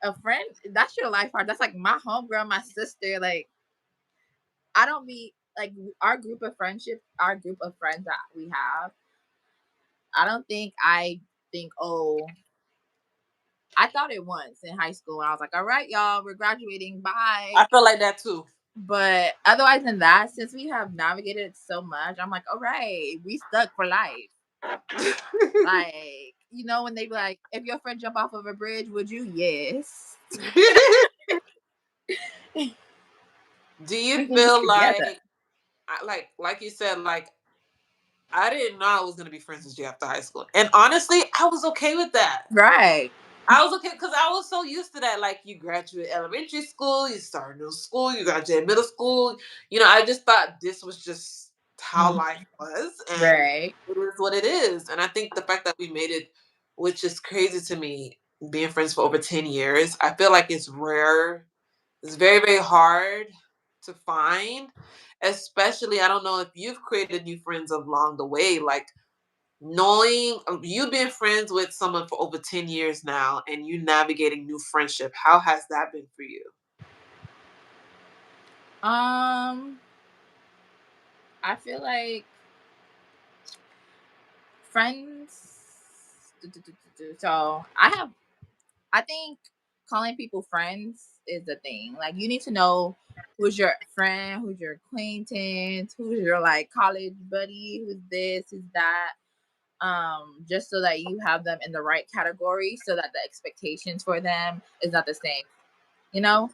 A friend, that's your life partner. That's like my homegirl, my sister. Like I don't be like our group of friends that we have. I don't think I think, oh, I thought it once in high school and I was like, all right, y'all, we're graduating, bye. I feel like that too. But otherwise than that, since we have navigated so much, I'm like, all right, we stuck for life. Like, you know, when they be like, if your friend jump off of a bridge, would you? Yes. Do you We can be feel together. like like you said, like I didn't know I was gonna be friends with you after high school. And honestly, I was okay with that. Right. I was okay because I was so used to that. Like you graduate elementary school, you start new school, you graduate middle school. You know, I just thought this was just how Mhm. life was, and Right. it is what it is. And I think the fact that we made it, which is crazy to me, being friends for over 10 years, I feel like it's rare. It's very very hard to find, especially I don't know if you've created new friends along the way, like knowing you've been friends with someone for over 10 years now and you navigating new friendship, how has that been for you? Um, I feel like friends. So I think calling people friends is the thing. Like you need to know who's your friend, who's your acquaintance, who's your like college buddy, who's this, who's that. Just so that you have them in the right category so that the expectations for them is not the same. You know?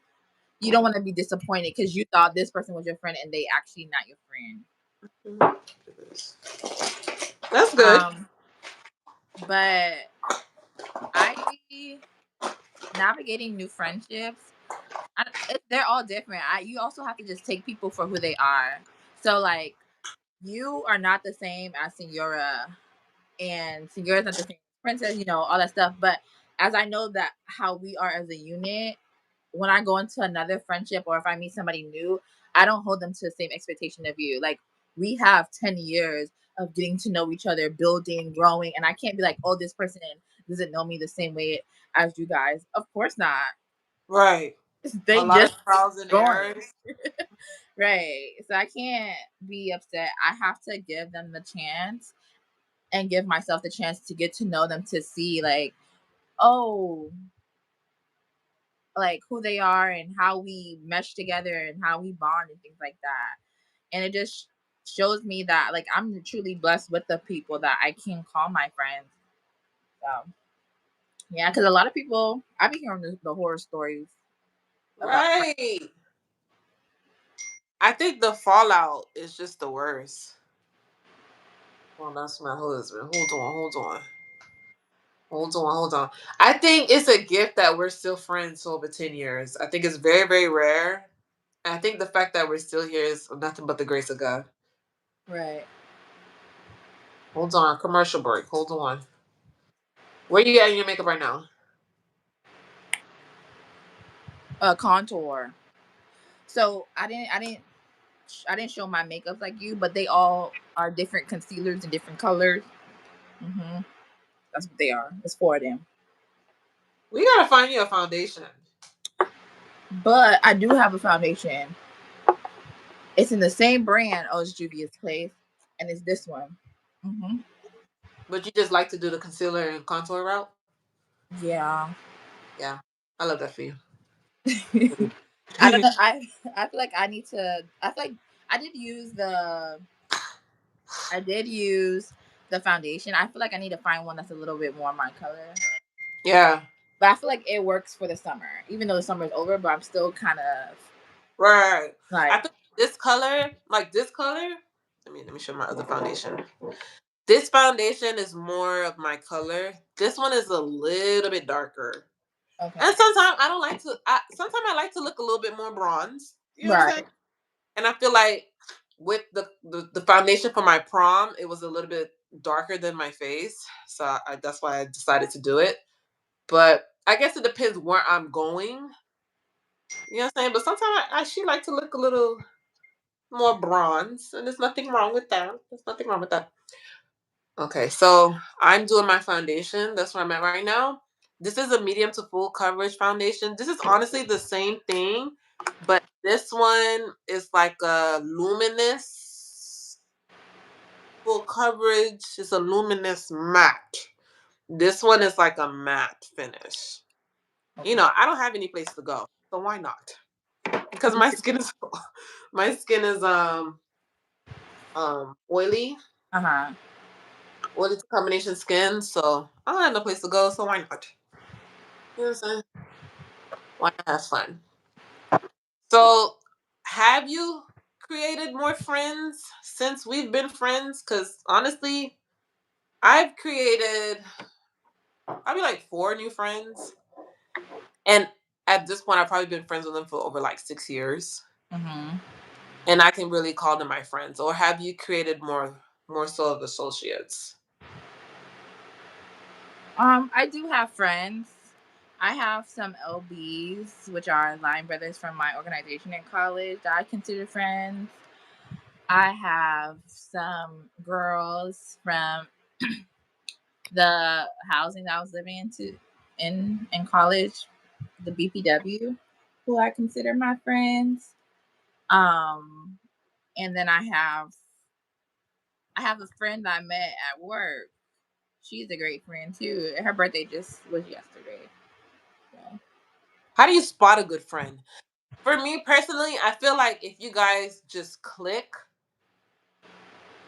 You don't want to be disappointed because you thought this person was your friend and they actually not your friend. That's good. Um, but I navigating new friendships. They're all different. You also have to just take people for who they are. So like you are not the same as Senora, and Senora's not the same as Princess. You know all that stuff. But as I know that how we are as a unit, when I go into another friendship or if I meet somebody new, I don't hold them to the same expectation of you. Like we have 10 years of getting to know each other, building, growing, and I can't be like, oh, this person doesn't know me the same way as you guys. Of course not. Right. A They lot of just trials and joined. errors. Right. So I can't be upset. I have to give them the chance and give myself the chance to get to know them to see like, oh, like who they are and how we mesh together and how we bond and things like that. And it just shows me that like I'm truly blessed with the people that I can call my friends. So yeah, because a lot of people I've been hearing the horror stories about. Right. I think the fallout is just the worst. Oh, that's my husband. Hold on. I think it's a gift that we're still friends over 10 years. I think it's very, very rare. And I think the fact that we're still here is nothing but the grace of God. Right. Hold on. Commercial break. Hold on. Where you at in your makeup right now? Contour. So I didn't show my makeups like you, but they all are different concealers and different colors. hmm That's what they are. It's four of them. We gotta find you a foundation. But I do have a foundation. It's in the same brand as Juvia's Place, and it's this one. hmm But you just like to do the concealer and contour route? Yeah. Yeah. I love that for you. I don't know. I feel like I need to. I feel like I did use the. I did use the foundation. I feel like I need to find one that's a little bit more my color. Yeah. But I feel like it works for the summer, even though the summer is over. But I'm still kind of Right. I like think this color, like this color. Let me show my other foundation. This foundation is more of my color. This one is a little bit darker. okay, And sometimes I don't like to. Sometimes I like to look a little bit more bronze. You know what I'm saying? right. And I feel like with the foundation for my prom, it was a little bit darker than my face, so that's why I decided to do it. But I guess it depends where I'm going. You know what I'm saying? But sometimes I actually like to look a little more bronze, and there's nothing wrong with that. There's nothing wrong with that. Okay, so I'm doing my foundation. That's where I'm at right now. This is a medium to full coverage foundation. This is honestly the same thing, but this one is like a luminous full coverage. It's a luminous matte. This one is like a matte finish. You Okay. know, I don't have any place to go, so why not? Because my skin is my skin is oily. Uh huh. Oily combination skin, so I don't have no place to go, so why not? You know what I'm saying? Why not have fun? So, have you created more friends since we've been friends? Because honestly, I've created probably like 4 new friends, and at this point, I've probably been friends with them for over like 6 years, hmm and I can really call them my friends. Or have you created more so of associates? I do have friends. I have some LBs, which are line brothers from my organization in college that I consider friends. I have some girls from the housing that I was living into in college, the BPW, who I consider my friends. Um, and then I have a friend I met at work. She's a great friend too. Her birthday just was yesterday. So. How do you spot a good friend? For me personally, I feel like if you guys just click,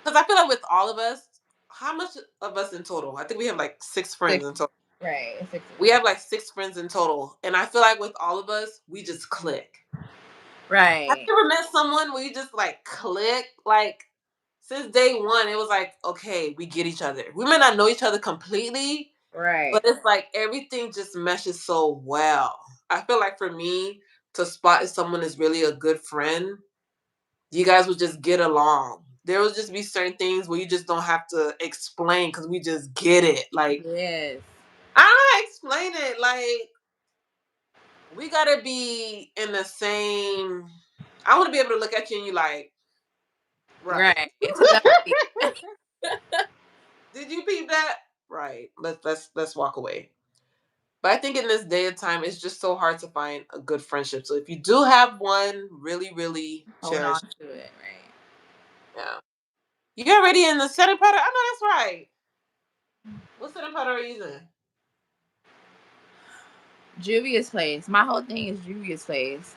because I feel like with all of us, how much of us in total? I think we have like 6 friends Six, in total. right? Six. We have like 6 friends in total, and I feel like with all of us, we just click. Have Right. you ever met someone where you just like click? Like since day one, it was like, okay, we get each other. We may not know each other completely, but Right. it's like everything just meshes so well. I feel like for me to spot if someone is really a good friend, you guys would just get along. There will just be certain things where you just don't have to explain because we just get it. Like, Yes. I don't know how to explain it. Like, we gotta be in the same. I want to be able to look at you and you like, right? Right. Telepathy. Did you peep that? Right. Let's walk away. But I think in this day and time, it's just so hard to find a good friendship. So if you do have one, really, really Hold cherish. on to it. Right. Yeah. You already in the setting powder? I know that's right. What setting powder are you using? Juvia's Place. My whole thing is Juvia's Place.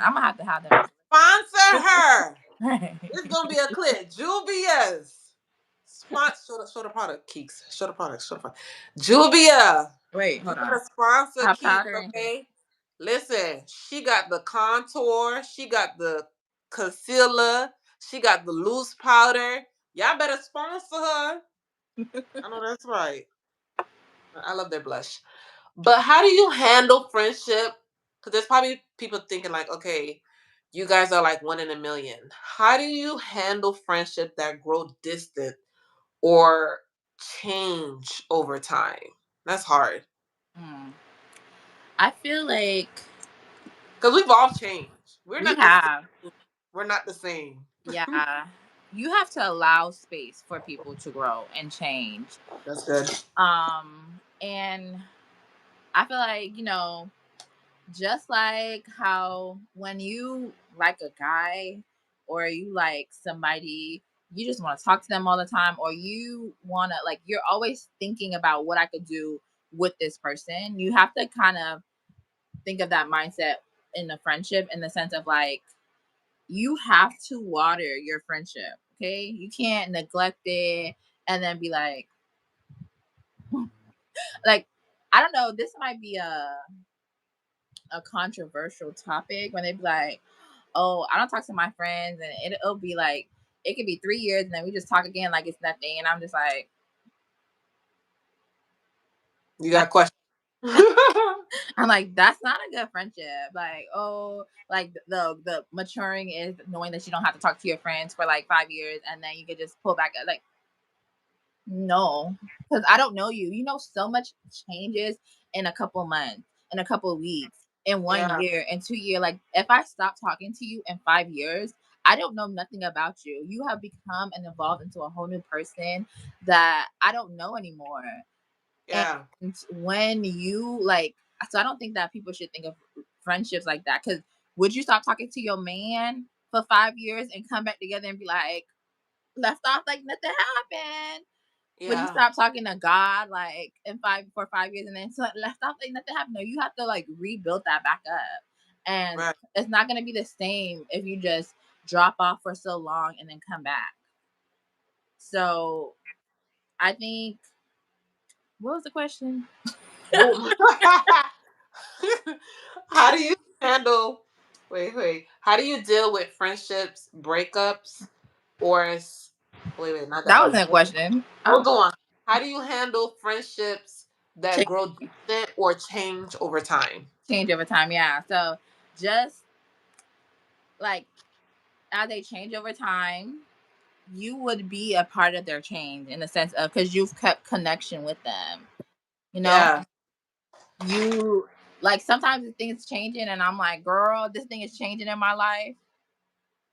I'm gonna have them. Sponsor her. Right. It's gonna be a clip. Juvia's. Show the product, Keeks. Show the product. Show the product. Juvia. Wait, You hold on. gotta sponsor Hot Keeks, powder in here. okay? Listen, she got the contour, she got the concealer, she got the loose powder. Y'all better sponsor her. I know that's right. I love their blush. But how do you handle friendship? Because there's probably people thinking like, okay, you guys are like one in a million. How do you handle friendship that grow distant or change over time? That's hard. Mm. I feel like Because we've all changed. We're we not the have, same. We're not the same. yeah, you have to allow space for people to grow and change. That's good. And I feel like, just like how when you like a guy or you like somebody, you just want to talk to them all the time, or you want to, like, you're always thinking about what I could do with this person. You have to kind of think of that mindset in the friendship, in the sense of like, you have to water your friendship. Okay. You can't neglect it and then be like, I don't know, this might be a controversial topic when they be like, oh, I don't talk to my friends, and it'll be like, it could be 3 years and then we just talk again like it's nothing. And I'm just like, You got questions. I'm like, that's not a good friendship. Like, oh, like the maturing is knowing that you don't have to talk to your friends for like 5 years and then you could just pull back. Like, no, because I don't know you. You know, so much changes in a couple months, in a couple weeks, in one Yeah, year, in 2 years. Like, if I stop talking to you in 5 years, I don't know nothing about you. You have become and evolved into a whole new person that I don't know anymore. And yeah, when you like, so I don't think that people should think of friendships like that. Because would you stop talking to your man for 5 years and come back together and be like, left off like nothing happened? Would you yeah. stop talking to God like in 5 for 5 years and then left off like nothing happened? No, you have to like rebuild that back up. And Right. it's not gonna be the same if you just drop off for so long and then come back. So I think, what was the question? Well, how do you handle? Wait. How do you deal with friendships, breakups, or wait, not that That one. wasn't a question. Hold on. How do you handle friendships that Change, grow distant or change over time? change over time, yeah. So just like, as they change over time, you would be a part of their change, in the sense of, because you've kept connection with them. You know, Yeah, you, like, sometimes the things changing and I'm like, girl, this thing is changing in my life.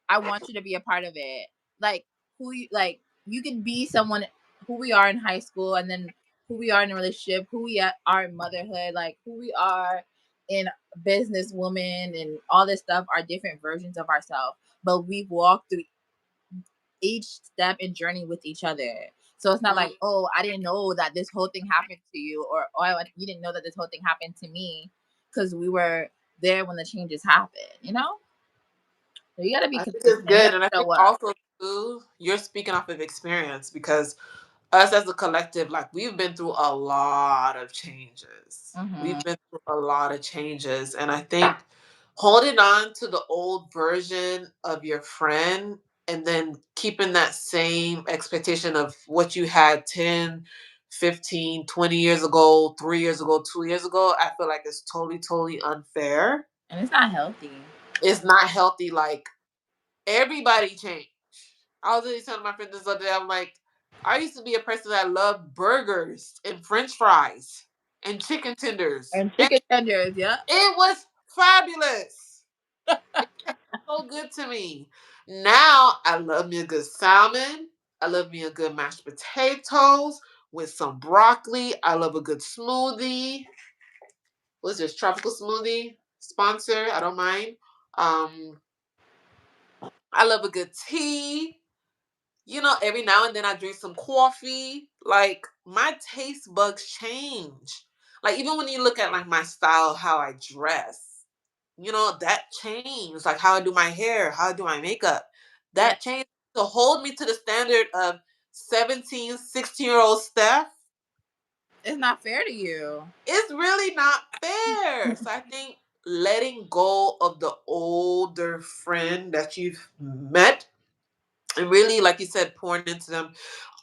I want you to be a part of it. Like, you can be someone who we are in high school, and then who we are in a relationship, who we are in motherhood, like who we are in businesswoman and all this stuff are different versions of ourselves. But we've walked through each step and journey with each other. So it's not mm, like, oh, I didn't know that this whole thing happened to you, or oh, you didn't know that this whole thing happened to me, because we were there when the changes happened. So you gotta be I think it's consistent. You good, gotta and I think show up. also too, you're speaking off of experience because us as a collective, like we've been through a lot of changes. We've Hmm. been through a lot of changes, and I think holding on to the old version of your friend and then keeping that same expectation of what you had 10, 15, 20 years ago, 3 years ago, 2 years ago, I feel like it's totally totally unfair. And it's not healthy. It's not healthy. Like, everybody changed. I was really telling my friend this other day, I'm like, I used to be a person that loved burgers and french fries and chicken tenders. And And chicken tenders, yeah. it was fabulous. So good to me. Now I love me a good salmon. I love me a good mashed potatoes with some broccoli. I love a good smoothie. What's this? Tropical smoothie sponsor. I don't mind. Um, I love a good tea. Every now and then I drink some coffee. Like, my taste buds change. Like, even when you look at like my style, how I dress, that changed. Like, how I do my hair, how I do my makeup, Yeah. that changed to hold me to the standard of 17, 16-year-old Steph. It's not fair to you. It's really not fair. So I think letting go of the older friend that you've met and really, like you said, pouring into them.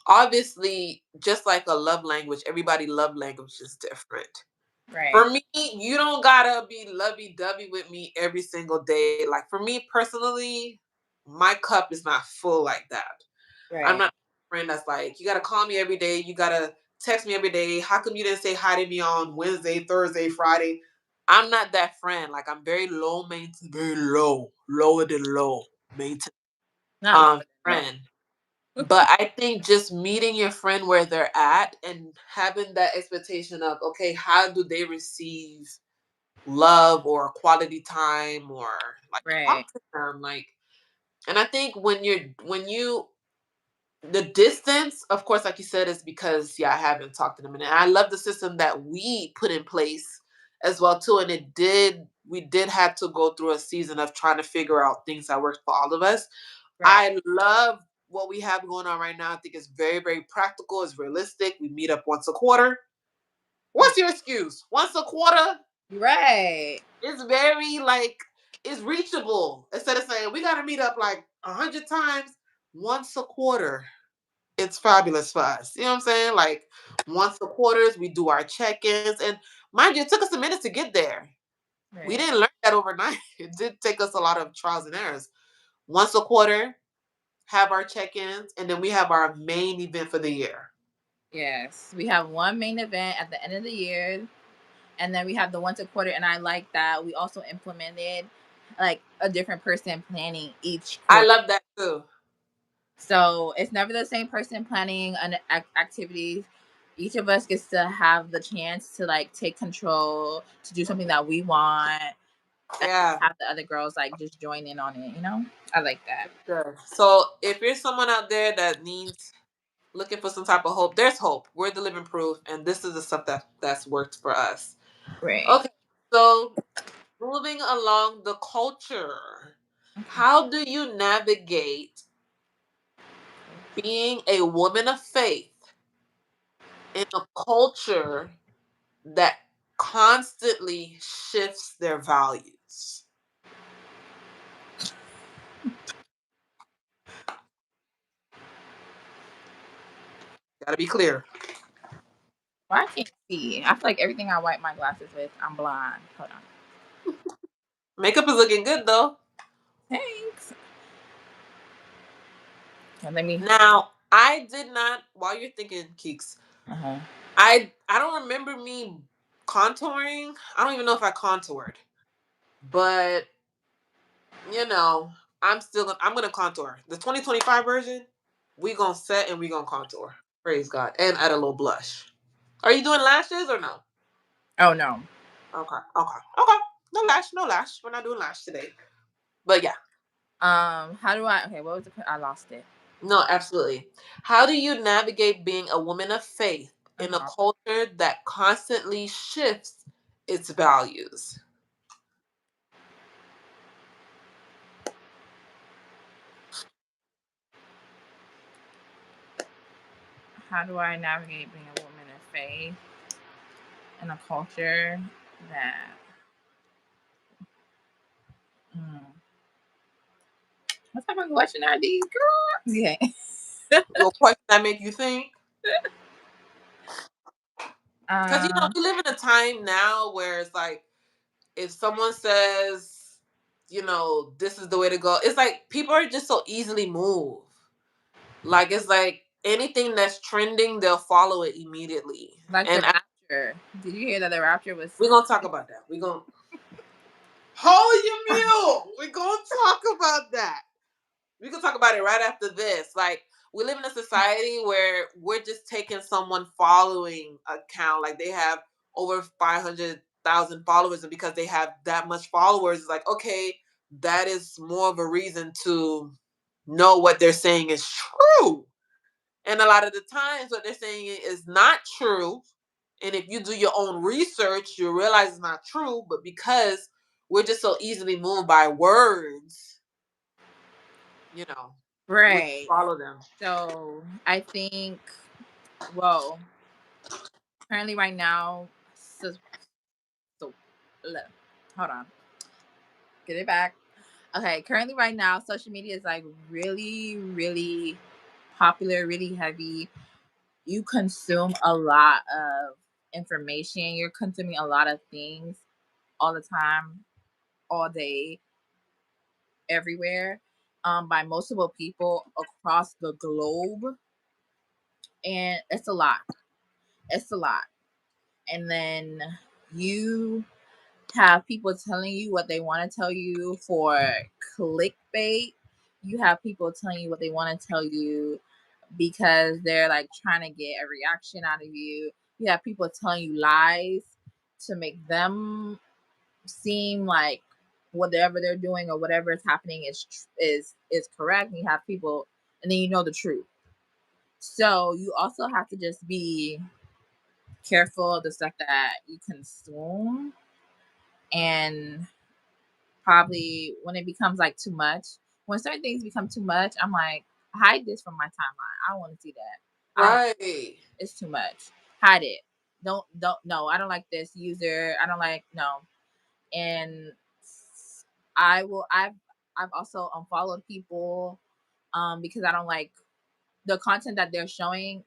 Obviously, just like a love language, everybody love language is different. Right. For me, you don't gotta be lovey dovey with me every single day. Like, for me personally, my cup is not full like that. I'm Right. not a friend that's like, you gotta call me every day, you gotta text me every day. How come you didn't say hi to me on Wednesday, Thursday, Friday? I'm not that friend. Like, I'm very low maintenance, very low, lower than low maintenance Not lower than low. friend. But I think just meeting your friend where they're at and having that expectation of, okay, how do they receive love or quality time, or like, Right. talk to them, like. And I think when you the distance, of course, like you said, is because, yeah, I haven't talked to them, and I love the system that we put in place as well too. And we did have to go through a season of trying to figure out things that worked for all of us. Right. I love what we have going on right now. I think it's very, very practical. It's realistic. We meet up once a quarter. What's your excuse? Once a quarter? Right. It's very, like, it's reachable. Instead of saying we got to meet up like 100 times, once a quarter. It's fabulous for us. You know what I'm saying? Like, once a quarters, we do our check-ins, and mind you, it took us a minute to get there. We Right. didn't learn that overnight. It did take us a lot of trials and errors. Once a quarter, have our check-ins, and then we have our main event for the year. Yes. We have one main event at the end of the year, and then we have the once a quarter. And I like that we also implemented like a different person planning each I quarter. love that too. So it's never the same person planning an activities. Each of us gets to have the chance to like take control to do something that we want, and Yeah. have the other girls like just join in on it. I like that. Sure. So if you're someone out there that needs looking for some type of hope, there's hope. We're the living proof, and this is the stuff that's worked for us. Right. Okay, so moving along the culture, Okay. how do you navigate being a woman of faith in a culture that constantly shifts their values? Gotta be clear. Well, I can't see. I feel like everything I wipe my glasses with, I'm blind. Hold on. Makeup is looking good though. Thanks. And let me. Now, I did not. While you're thinking, Keeks, Uh-huh. I don't remember me contouring. I don't even know if I contoured, but you know, I'm gonna contour the 2025 version. We gonna set and we gonna contour. Praise God, and add a little blush. Are you doing lashes or no? Oh no. Okay, okay, okay. No lash, no lash. We're not doing lash today. But yeah, How do I? Okay, what was I lost it. no, absolutely. How do you navigate being a woman of faith Uh in a huh. culture that constantly shifts its values? How do I navigate being a woman of faith in a culture that? Hmm, What type of question are these, girl? Okay. Your question that make you think? Because um, we live in a time now where it's like if someone says, this is the way to go, it's like people are just so easily moved. Like it's like anything that's trending, they'll follow it immediately. like the And rapture. Did you hear that the rapture was? we're gonna talk about that. We're gonna hold your mule. We're gonna talk about that. We can talk about it right after this. Like we live in a society where we're just taking someone following account, like they have over 500,000 followers, and because they have that much followers, it's like okay, that is more of a reason to know what they're saying is true. And a lot of the times, what they're saying is not true. And if you do your own research, you realize it's not true. But because we're just so easily moved by words, you know, we Right. follow them. So I think, well, currently right now, so hold on, get it back. Okay, currently right now, social media is like really, really popular, really heavy. You consume a lot of information. You're consuming a lot of things all the time, all day, everywhere, by multiple people across the globe, and it's a lot. It's a lot. And then you have people telling you what they want to tell you for clickbait. You have people telling you what they want to tell you because they're like trying to get a reaction out of you. You have people telling you lies to make them seem like whatever they're doing or whatever is happening is correct. And you have people, and then you know the truth. So you also have to just be careful of the stuff that you consume, and probably when it becomes like too much, when certain things become too much, I'm like, hide this from my timeline. I don't want to see that. I don't. Right. It's too much. Hide it. Don't. No, I don't like this user. I don't like no. And I will. I've also unfollowed people, because I don't like the content that they're showing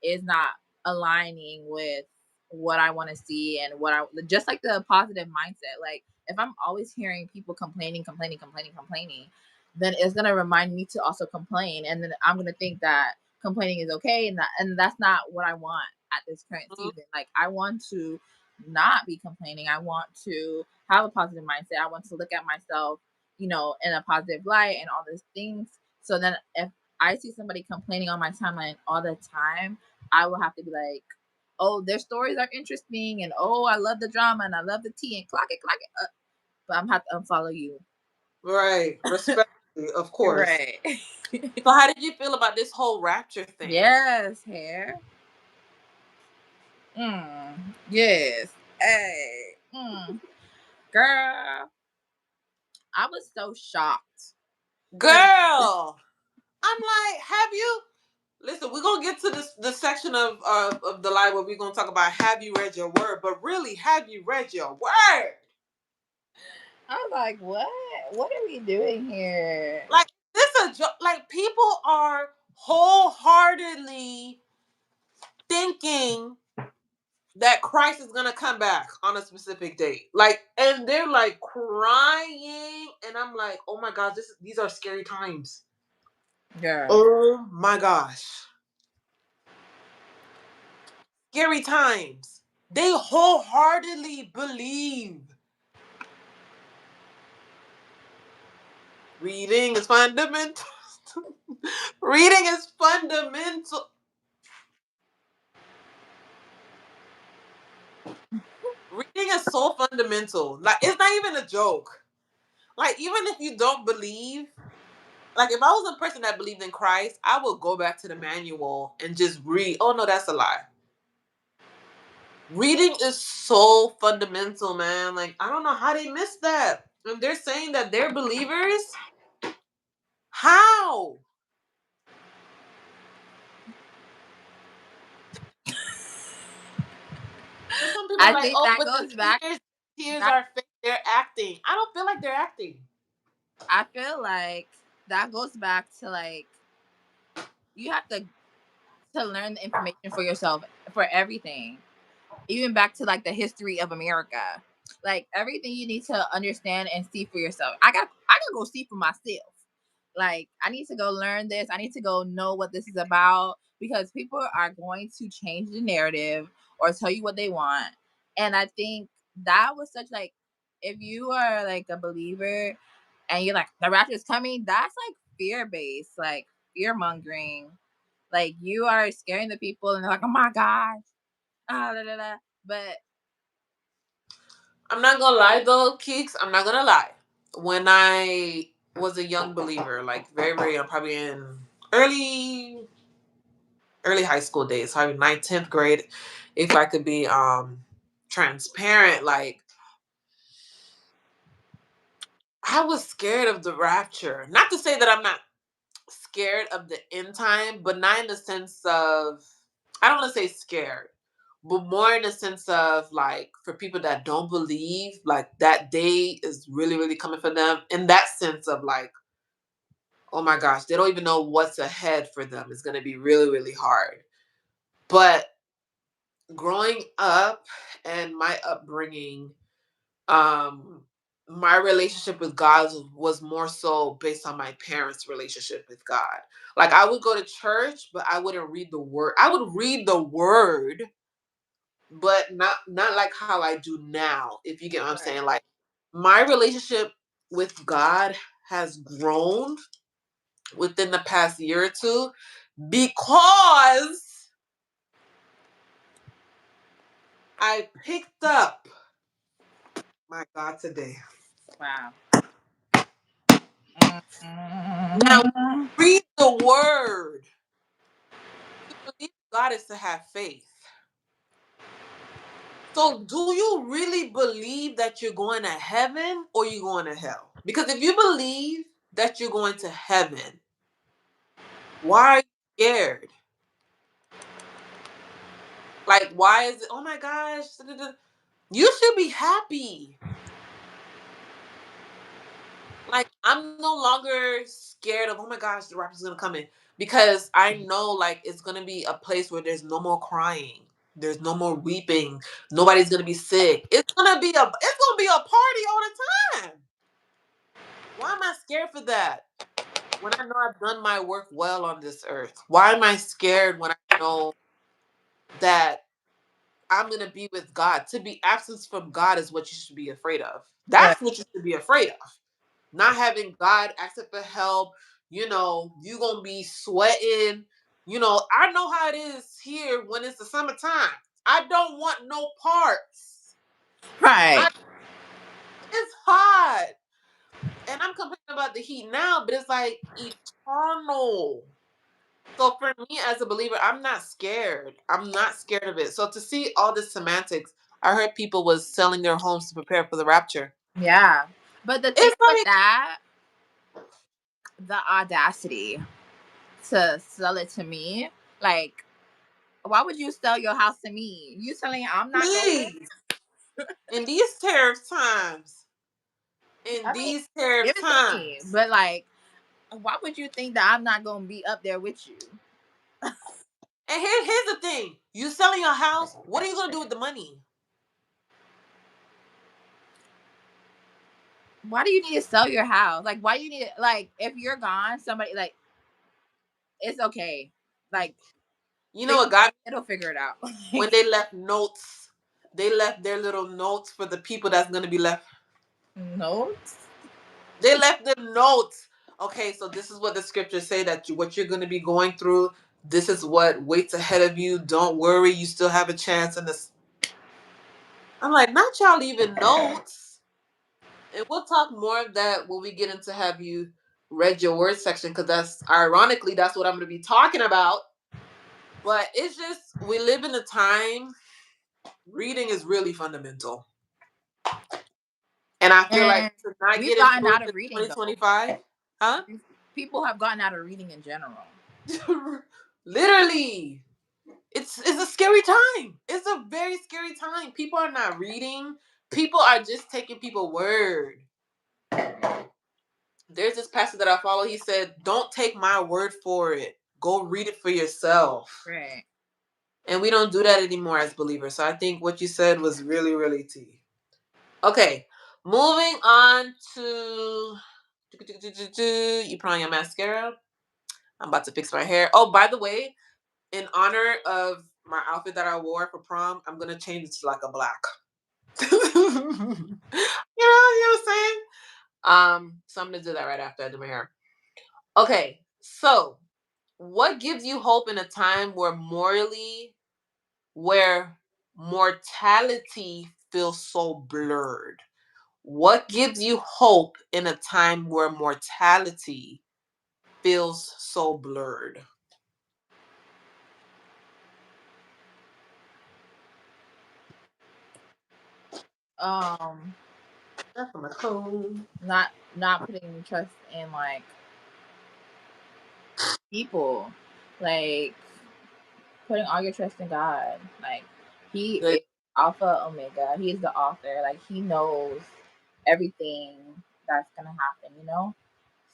is not aligning with what I want to see and what I just like the positive mindset. Like if I'm always hearing people complaining, then it's gonna remind me to also complain, and then I'm gonna think that complaining is okay, and that's not what I want at this current Mhm. season. Like I want to not be complaining. I want to have a positive mindset. I want to look at myself, in a positive light and all these things. So then if I see somebody complaining on my timeline all the time, I will have to be like, oh, their stories are interesting, and oh, I love the drama and I love the tea and clock it. But I'm have to unfollow you. Right. Respectfully, of course. Right. So how did you feel about this whole rapture thing? Yes, hair. Yes. Hey. Girl, I was so shocked. 'Cause Girl, I'm like, have you listen, we're gonna get to this section of the live where we're gonna talk about have you read your word, but really have you read your word? I'm like, what? What are we doing here? Like this a joke. Like people are wholeheartedly thinking that Christ is gonna come back on a specific date. Like, and they're like crying, and I'm like, oh my gosh, these are scary times. Girl. Oh my gosh, scary times. They wholeheartedly believe reading is fundamental. Reading is fundamental. Reading is so fundamental. Like it's not even a joke. Like even if you don't believe, like if I was a person that believed in Christ, I would go back to the manual and just read. Oh no, that's a lie. Reading is so fundamental, man. Like I don't know how they missed that. And they're saying that they're believers. How? Because some people are I like, think oh, that but the goes back. tears That are fake. They're acting. I don't feel like they're acting. I feel like that goes back to like you have to learn the information for yourself for everything, even back to like the history of America. Like everything you need to understand and see for yourself. I gotta go see for myself. Like I need to go learn this. I need to go know what this is about because people are going to change the narrative or tell you what they want. And I think that was such like if you are like a believer and you're like the rapture is coming, that's like fear based, like fear mongering. Like you are scaring the people and they're like, oh my gosh. Ah, da, da, da. But I'm not gonna lie though, Keeks. I'm not gonna lie. When I was a young believer, like very, very young, probably in early, early high school days, probably ninth, 10th grade, if I could be transparent, like I was scared of the rapture. Not to say that I'm not scared of the end time, but not in the sense of I don't want to say scared, but more in the sense of like for people that don't believe, like that day is really, really coming for them. In that sense of like, oh my gosh, they don't even know what's ahead for them. It's gonna be really, really hard. But growing up and my upbringing, um my relationship with God was more so based on my parents' relationship with God. Like I would go to church, but I wouldn't read the word. I would read the word, but not like how I do now, if you get what I'm right, saying. Like my relationship with God has grown within the past year or two because I picked up my God today. wow. Now Mhm. read the word. To believe God is to have faith. So, do you really believe that you're going to heaven or you going to hell? Because if you believe that you're going to heaven, why are you scared? Like, why is it, oh my gosh, da, da, da. You should be happy. Like, I'm no longer scared of, oh my gosh, the rapper's going to come in. Because I know, like, it's going to be a place where there's no more crying. There's no more weeping. Nobody's going to be sick. It's going to be a party all the time. Why am I scared for that? When I know I've done my work well on this earth? Why am I scared when I know that I'm going to be with God? To be absent from God is what you should be afraid of. Right, That's what you should be afraid of. Not having God asking for help, you going to be sweating. I know how it is here when it's the summertime. I don't want no parts. right, I, it's hot. And I'm complaining about the heat now, but it's like eternal. So for me as a believer, I'm not scared. I'm not scared of it. So to see all this semantics, I heard people was selling their homes to prepare for the rapture. yeah. But the thing It's with like, that, the audacity to sell it to me, like, why would you sell your house to me? You telling I'm not going? please, in these tariff times, in I mean, these tariff give it to me. times. But like, why would you think that I'm not gonna be up there with you? And here's the thing: you selling your house. What are you gonna do with the money? Why do you need to sell your house? Like, why do you need like if you're gone, somebody like it's okay. Like You know they what got me? it'll figure it out. When they left notes, they left their little notes for the people that's gonna be left. No. They left them notes. Okay, so this is what the scriptures say that what you're going to be going through. This is what waits ahead of you. Don't worry, you still have a chance. And this, I'm like, not y'all leaving notes. And we'll talk more of that when we get into have you read your word section because that's ironically that's what I'm going to be talking about. But it's just we live in a time reading is really fundamental, and I feel like And to not we've get gotten influenced out in of reading though. 2025, huh? People have gotten out of reading in general. Literally, it's a scary time. It's a very scary time. People are not reading. People are just taking people word. There's this pastor that I follow. He said, "Don't take my word for it. Go read it for yourself." Right. And we don't do that anymore as believers. So I think what you said was really, really tea. Okay, moving on to you put on your mascara. I'm about to fix my hair. Oh, by the way, in honor of my outfit that I wore for prom, I'm gonna change it to like a black. You know what I'm saying? So I'm gonna do that right after I do my hair. Okay, so what gives you hope in a time where mortality feels so blurred? What gives you hope in a time where mortality feels so blurred? Um, That's from a cone. not putting trust in like people, like putting all your trust in God. Like He Like, is Alpha Omega. He is the author. Like He knows everything that's gonna happen.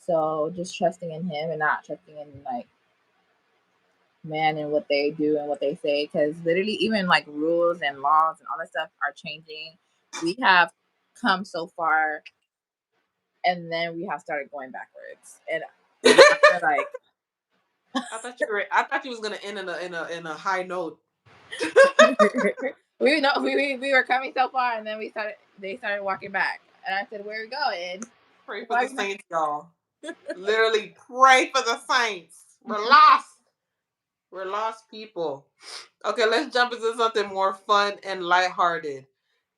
So just trusting in Him and not trusting in like man and what they do and what they say, because literally even like rules and laws and all that stuff are changing. We have come so far, and then we have started going backwards, and I feel like I thought you was gonna end in a high note. we were coming so far, and then they started walking back, and I said, "Where are we going? Pray for Why the are we not?" saints, y'all. Literally pray for the saints. We're lost. We're lost people. Okay, let's jump into something more fun and lighthearted.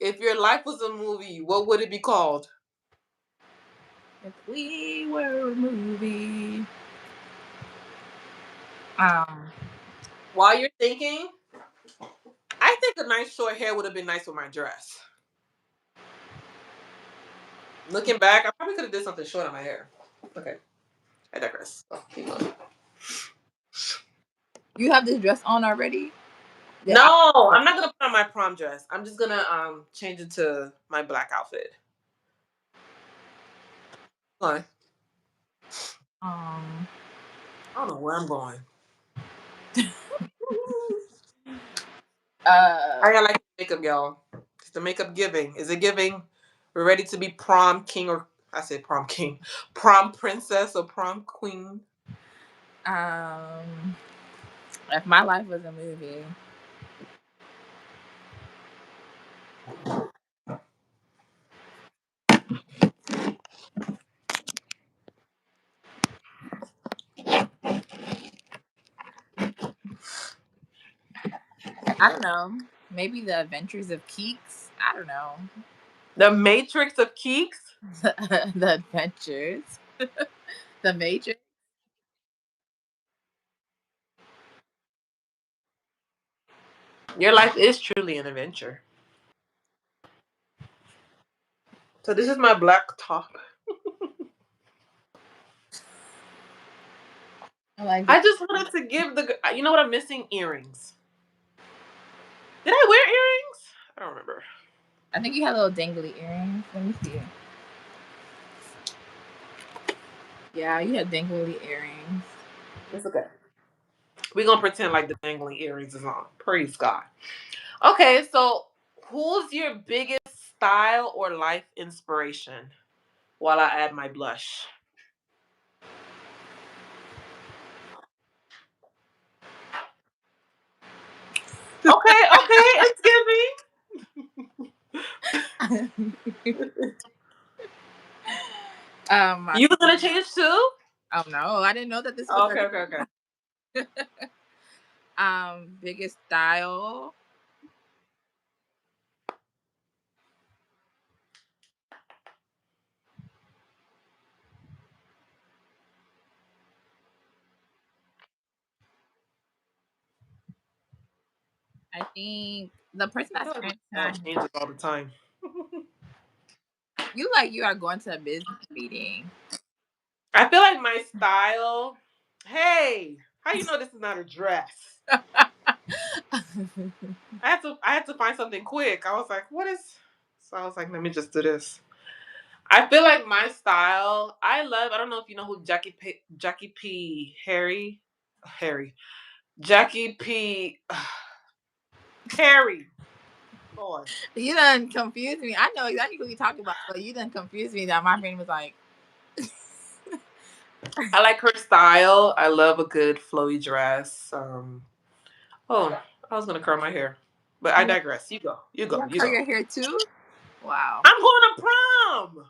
If your life was a movie, what would it be called? If we were a movie, um, While you're thinking, I think a nice short hair would have been nice with my dress. Looking back, I probably could have did something short on my hair. Okay, I digress. Oh, keep going. you have this dress on already. The No, outfit. I'm not gonna put on my prom dress. I'm just gonna change it to my black outfit. Why? Um, I don't know where I'm going. uh, I got like makeup, y'all. It's the makeup giving. Is it giving? We're ready to be prom king, or I say prom king, prom princess or prom queen. um, if my life was a movie, I don't know. Maybe the Adventures of Keeks. I don't know. The Matrix of Keeks. The Adventures. The Matrix. Your life is truly an adventure. So this is my black top. I like the. I just wanted to give the. You know what I'm missing? Earrings. Did I wear earrings? I don't remember. I think you had little dangly earrings. Let me see. Yeah, you had dangly earrings. It's okay. We're gonna pretend like the dangling earrings is on. Praise God. Okay, so who's your biggest style or life inspiration? While I add my blush. Okay, okay, it's giving. I You were think. gonna change too? Oh no, I didn't know that this was Okay, okay, okay. biggest style. I think the person I that feel like my spent style time. changes all the time. You are going to a business meeting. I feel like my style. Hey, how you know this is not a dress? I had to find something quick. I was like, what is? So I was like, let me just do this. I feel like my style. I love. I don't know if you know who Jackie P. Harry, Jackie P. Harry. Lord. You done confused me. I know exactly who you talking about, but you done confused me that my brain was like, I like her style. I love a good flowy dress. Oh, I was gonna curl my hair, but I you digress. You go. You go. gonna You curl go. your hair too? Wow. I'm going to prom.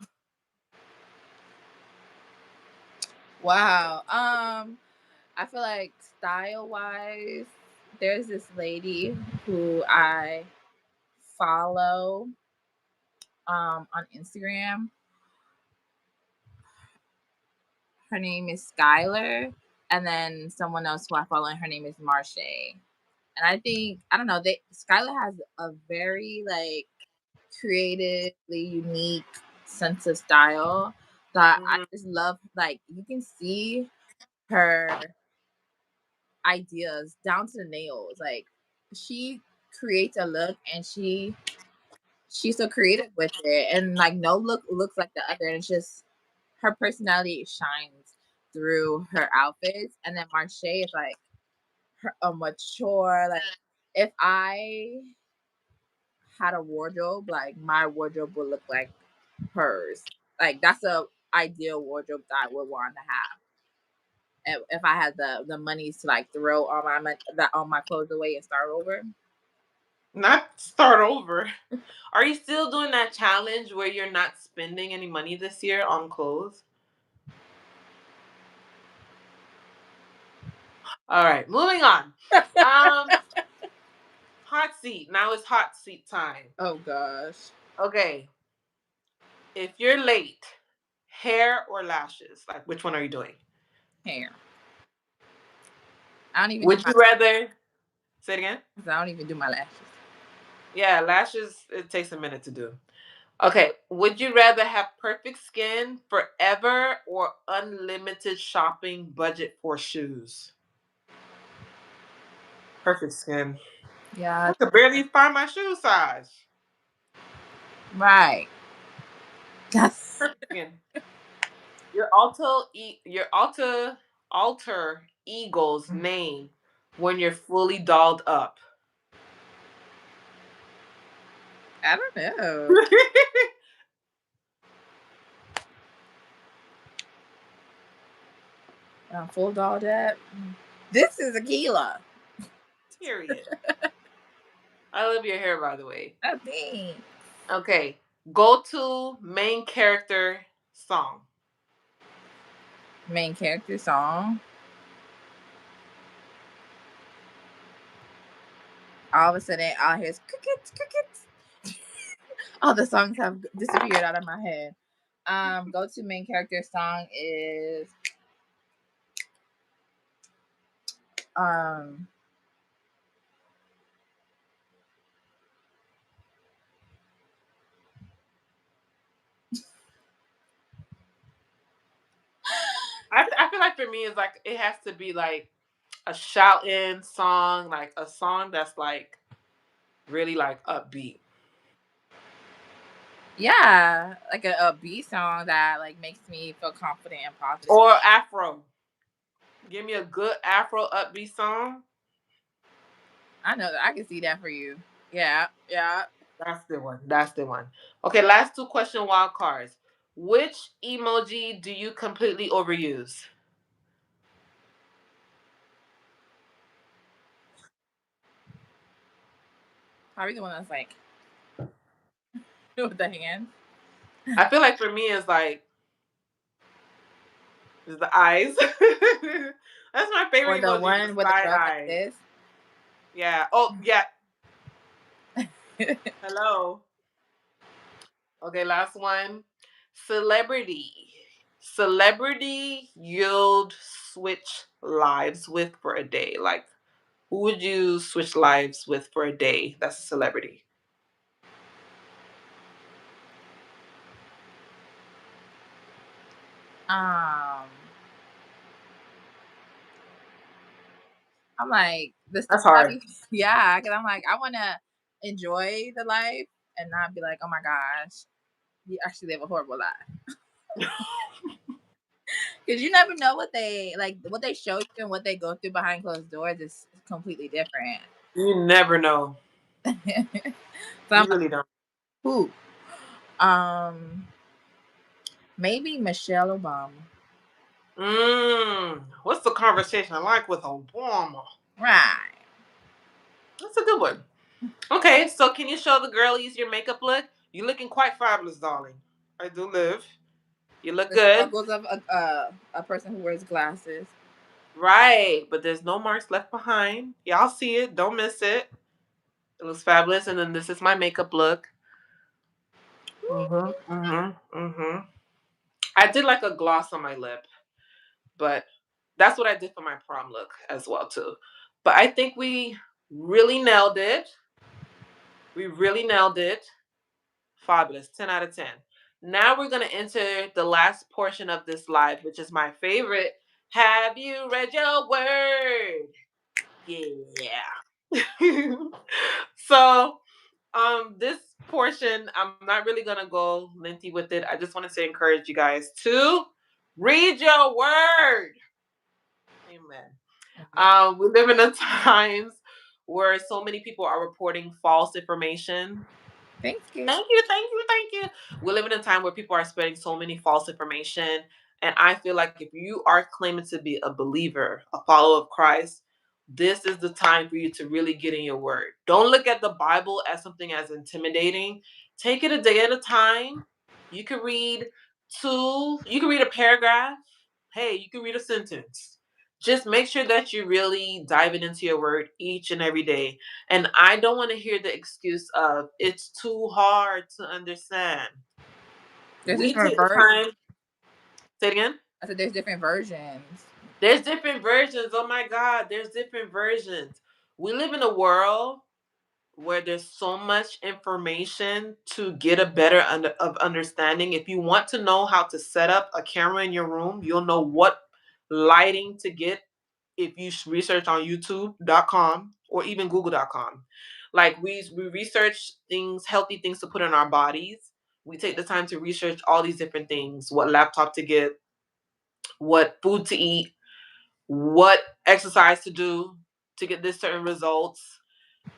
Wow. I feel like style wise, there's this lady who I follow on Instagram. Her name is Skylar, and then someone else who I follow, and her name is Marche. And I think I don't know. Skylar has a very like creatively unique sense of style that I Mhm. just love. Like you can see her ideas down to the nails. Like she creates a look and she's so creative with it, and like no look looks like the other, and it's just her personality shines through her outfits. And then Marche is like a mature, like if I had a wardrobe, like my wardrobe would look like hers. Like that's a ideal wardrobe that I would want to have if I had the monies to like throw all my clothes away and start over. Not start over. Are you still doing that challenge where you're not spending any money this year on clothes? All right, moving on. Um, hot seat. Now it's hot seat time. Oh gosh, Okay, if you're late, hair or lashes? Like, which one are you doing? hair. I don't even do Would my you rather say it again? lashes. I don't even do my lashes. Yeah, lashes. It takes a minute to do. Okay, would you rather have perfect skin forever or unlimited shopping budget for shoes? Perfect skin. I Yeah, could barely find my shoe size. right. That's Perfect skin. Your alter ego's name when you're fully dolled up. I don't know. Full doll that. This is Akilah. Period. I love your hair, by the way. I think Okay, go to main character song. main character song. All of a sudden, all I hear is crickets, crickets. All the songs have disappeared out of my head. Go to main character song is um I feel like for me, it's like it has to be like a shout-in song, like a song that's like really like upbeat. yeah, like a B song that like makes me feel confident and positive. Or Afro. Give me a good Afro upbeat song. I know that I can see that for you. Yeah, yeah. That's the one. That's the one. Okay, last two question wild cards. Which emoji do you completely overuse? Probably the one that's like with the hands. I feel like for me it's like it's the eyes. That's my Or favorite the emoji, the one where the side girl's like eye. this. Yeah. Oh yeah. Hello. Okay, last one. Celebrity. Celebrity you'd switch lives with for a day. Like, who would you switch lives with for a day? That's a celebrity. um I'm like the That's hard. somebody, yeah, because I'm like I want to enjoy the life and not be like, oh my gosh. You actually live a horrible life. Because you never know what they like, what they show you and what they go through behind closed doors is completely different. You never know. So I'm You like, really don't. who? Um, maybe Michelle Obama. What's the conversation like with Obama? Right. That's a good one. Okay, so can you show the girlies your makeup look? You're looking quite fabulous, darling. I do live. You look The good. struggles of a person who wears glasses. Right, but there's no marks left behind. Y'all see it. Don't miss it. It looks fabulous. And then this is my makeup look. I did like a gloss on my lip, but that's what I did for my prom look as well too. But I think we really nailed it. We really nailed it. Fabulous. 10 out of 10. Now we're going to enter the last portion of this live, which is my favorite. Have you read your word? Yeah. So, this portion, I'm not really gonna go lengthy with it. I just wanted to encourage you guys to read your word. Amen. We live in a times where so many people are reporting false information. Thank you. Thank you, thank you, thank you. We live in a time where people are spreading so many false information. And I feel like if you are claiming to be a believer, a follower of Christ, this is the time for you to really get in your word. Don't look at the Bible as something as intimidating. Take it a day at a time. You can read you can read a paragraph. Hey, you can read a sentence. Just make sure that you're really diving into your word each and every day. And I don't want to hear the excuse of it's too hard to understand. There's We different take the versions. time. Say it again. I said there's different versions. There's different versions. Oh my God, there's different versions. We live in a world where there's so much information to get a better of understanding. If you want to know how to set up a camera in your room, you'll know what lighting to get if you research on youtube.com or even google.com. Like we research things, healthy things to put in our bodies. We take the time to research all these different things, what laptop to get, what food to eat, what exercise to do to get this certain results,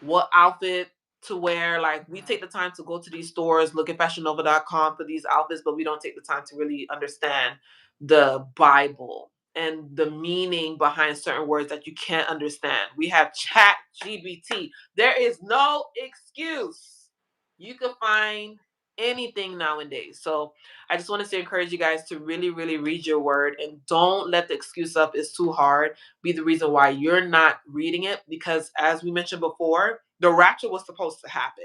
what outfit to wear. Like we take the time to go to these stores, look at fashionnova.com for these outfits, but we don't take the time to really understand the Bible and the meaning behind certain words that you can't understand. We have chat GBT. There is no excuse. You can find anything nowadays. So I just wanted to encourage you guys to really, really read your word and don't let the excuse of it's too hard be the reason why you're not reading it. Because as we mentioned before, the rapture was supposed to happen.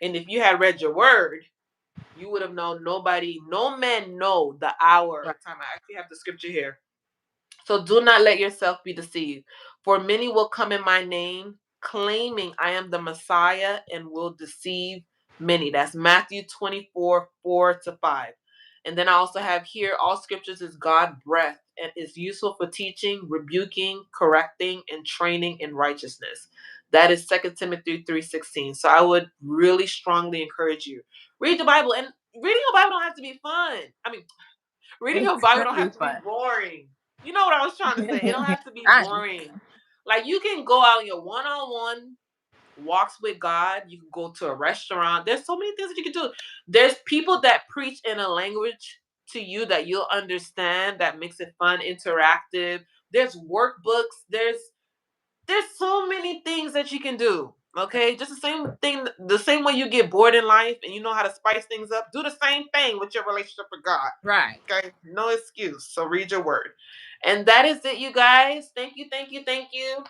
And if you had read your word, you would have known no man know the hour or Right. time. I actually have the scripture here. So do not let yourself be deceived. For many will come in my name, claiming I am the Messiah, and will deceive many. That's Matthew 24, 4 to 5. And then I also have here, all scriptures is God breath and is useful for teaching, rebuking, correcting, and training in righteousness. That is 2 Timothy 3:16. So I would really strongly encourage you. Read the Bible. And reading the Bible don't have to be fun. I mean, reading your It's Bible gonna don't be have to be fun. boring. You know what I was trying to say? It don't have to be I boring. Like you can go out on your one-on-one walks with God. You can go to a restaurant. There's so many things that you can do. There's people that preach in a language to you that you'll understand that makes it fun, interactive. There's workbooks. There's so many things that you can do. Okay, just the same thing, the same way you get bored in life and you know how to spice things up. Do the same thing with your relationship with God. right. Okay, no excuse. So read your word, and that is it, you guys. Thank you, thank you, thank you.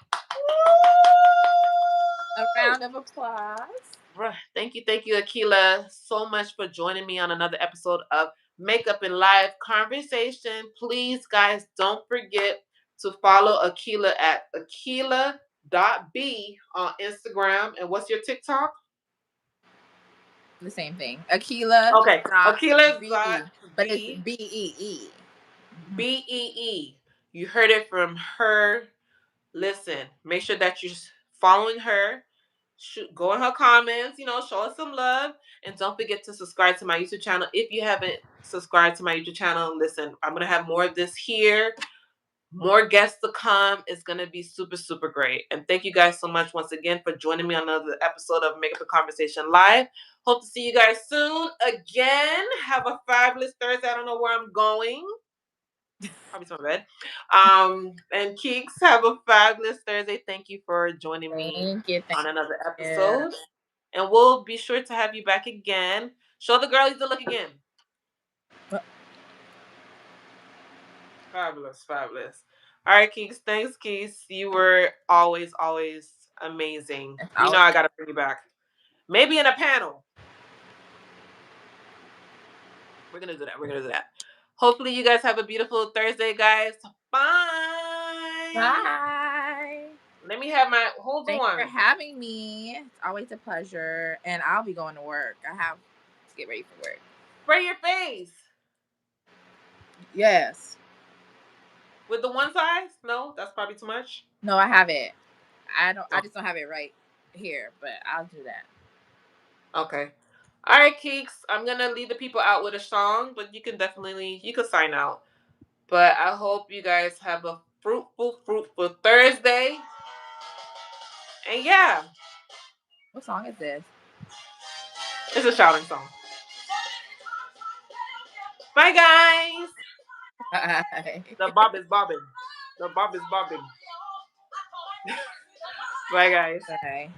A round of applause. Thank you, Akilah, so much for joining me on another episode of Makeup and Live Conversation. Please, guys, don't forget to follow Akilah at Akilah.b on Instagram. And what's your TikTok? The same thing. Akilah Okay, dot B, but it's Akilah.b BEE. BEE. You heard it from her. Listen, make sure that you're following her. go in her comments, show us some love. And don't forget to subscribe to my YouTube channel. If you haven't subscribed to my YouTube channel, listen, I'm going to have more of this here. More guests to come. It's going to be super, super great. And thank you guys so much once again for joining me on another episode of Make Up the Conversation Live. Hope to see you guys soon again. Have a fabulous Thursday. I don't know where I'm going. Probably to my bed. And Keeks, have a fabulous Thursday. Thank you for joining me Thank you. on another You. episode. And we'll be sure to have you back again. Show the girlies the look again. Fabulous, fabulous. All right, Keeks. Thanks, Keeks. You were always, always amazing. You know I gotta bring you back. Maybe in a panel. We're gonna do that. We're gonna do that. Hopefully you guys have a beautiful Thursday, guys. Bye. Bye. Let me have my hold Thanks on. for having me. It's always a pleasure. And I'll be going to work. I have to get ready for work. Spray your face. Yes. With the one size? No, that's probably too much. No, I have it. I Oh. just don't have it right here, but I'll do that. Okay. All right, Keeks. I'm gonna lead the people out with a song, but you can sign out. But I hope you guys have a fruitful Thursday. And yeah. What song is this? It's a shouting song. Bye, guys. Bye. The bob is bobbing. The bob is bobbing. Bye, guys. Bye.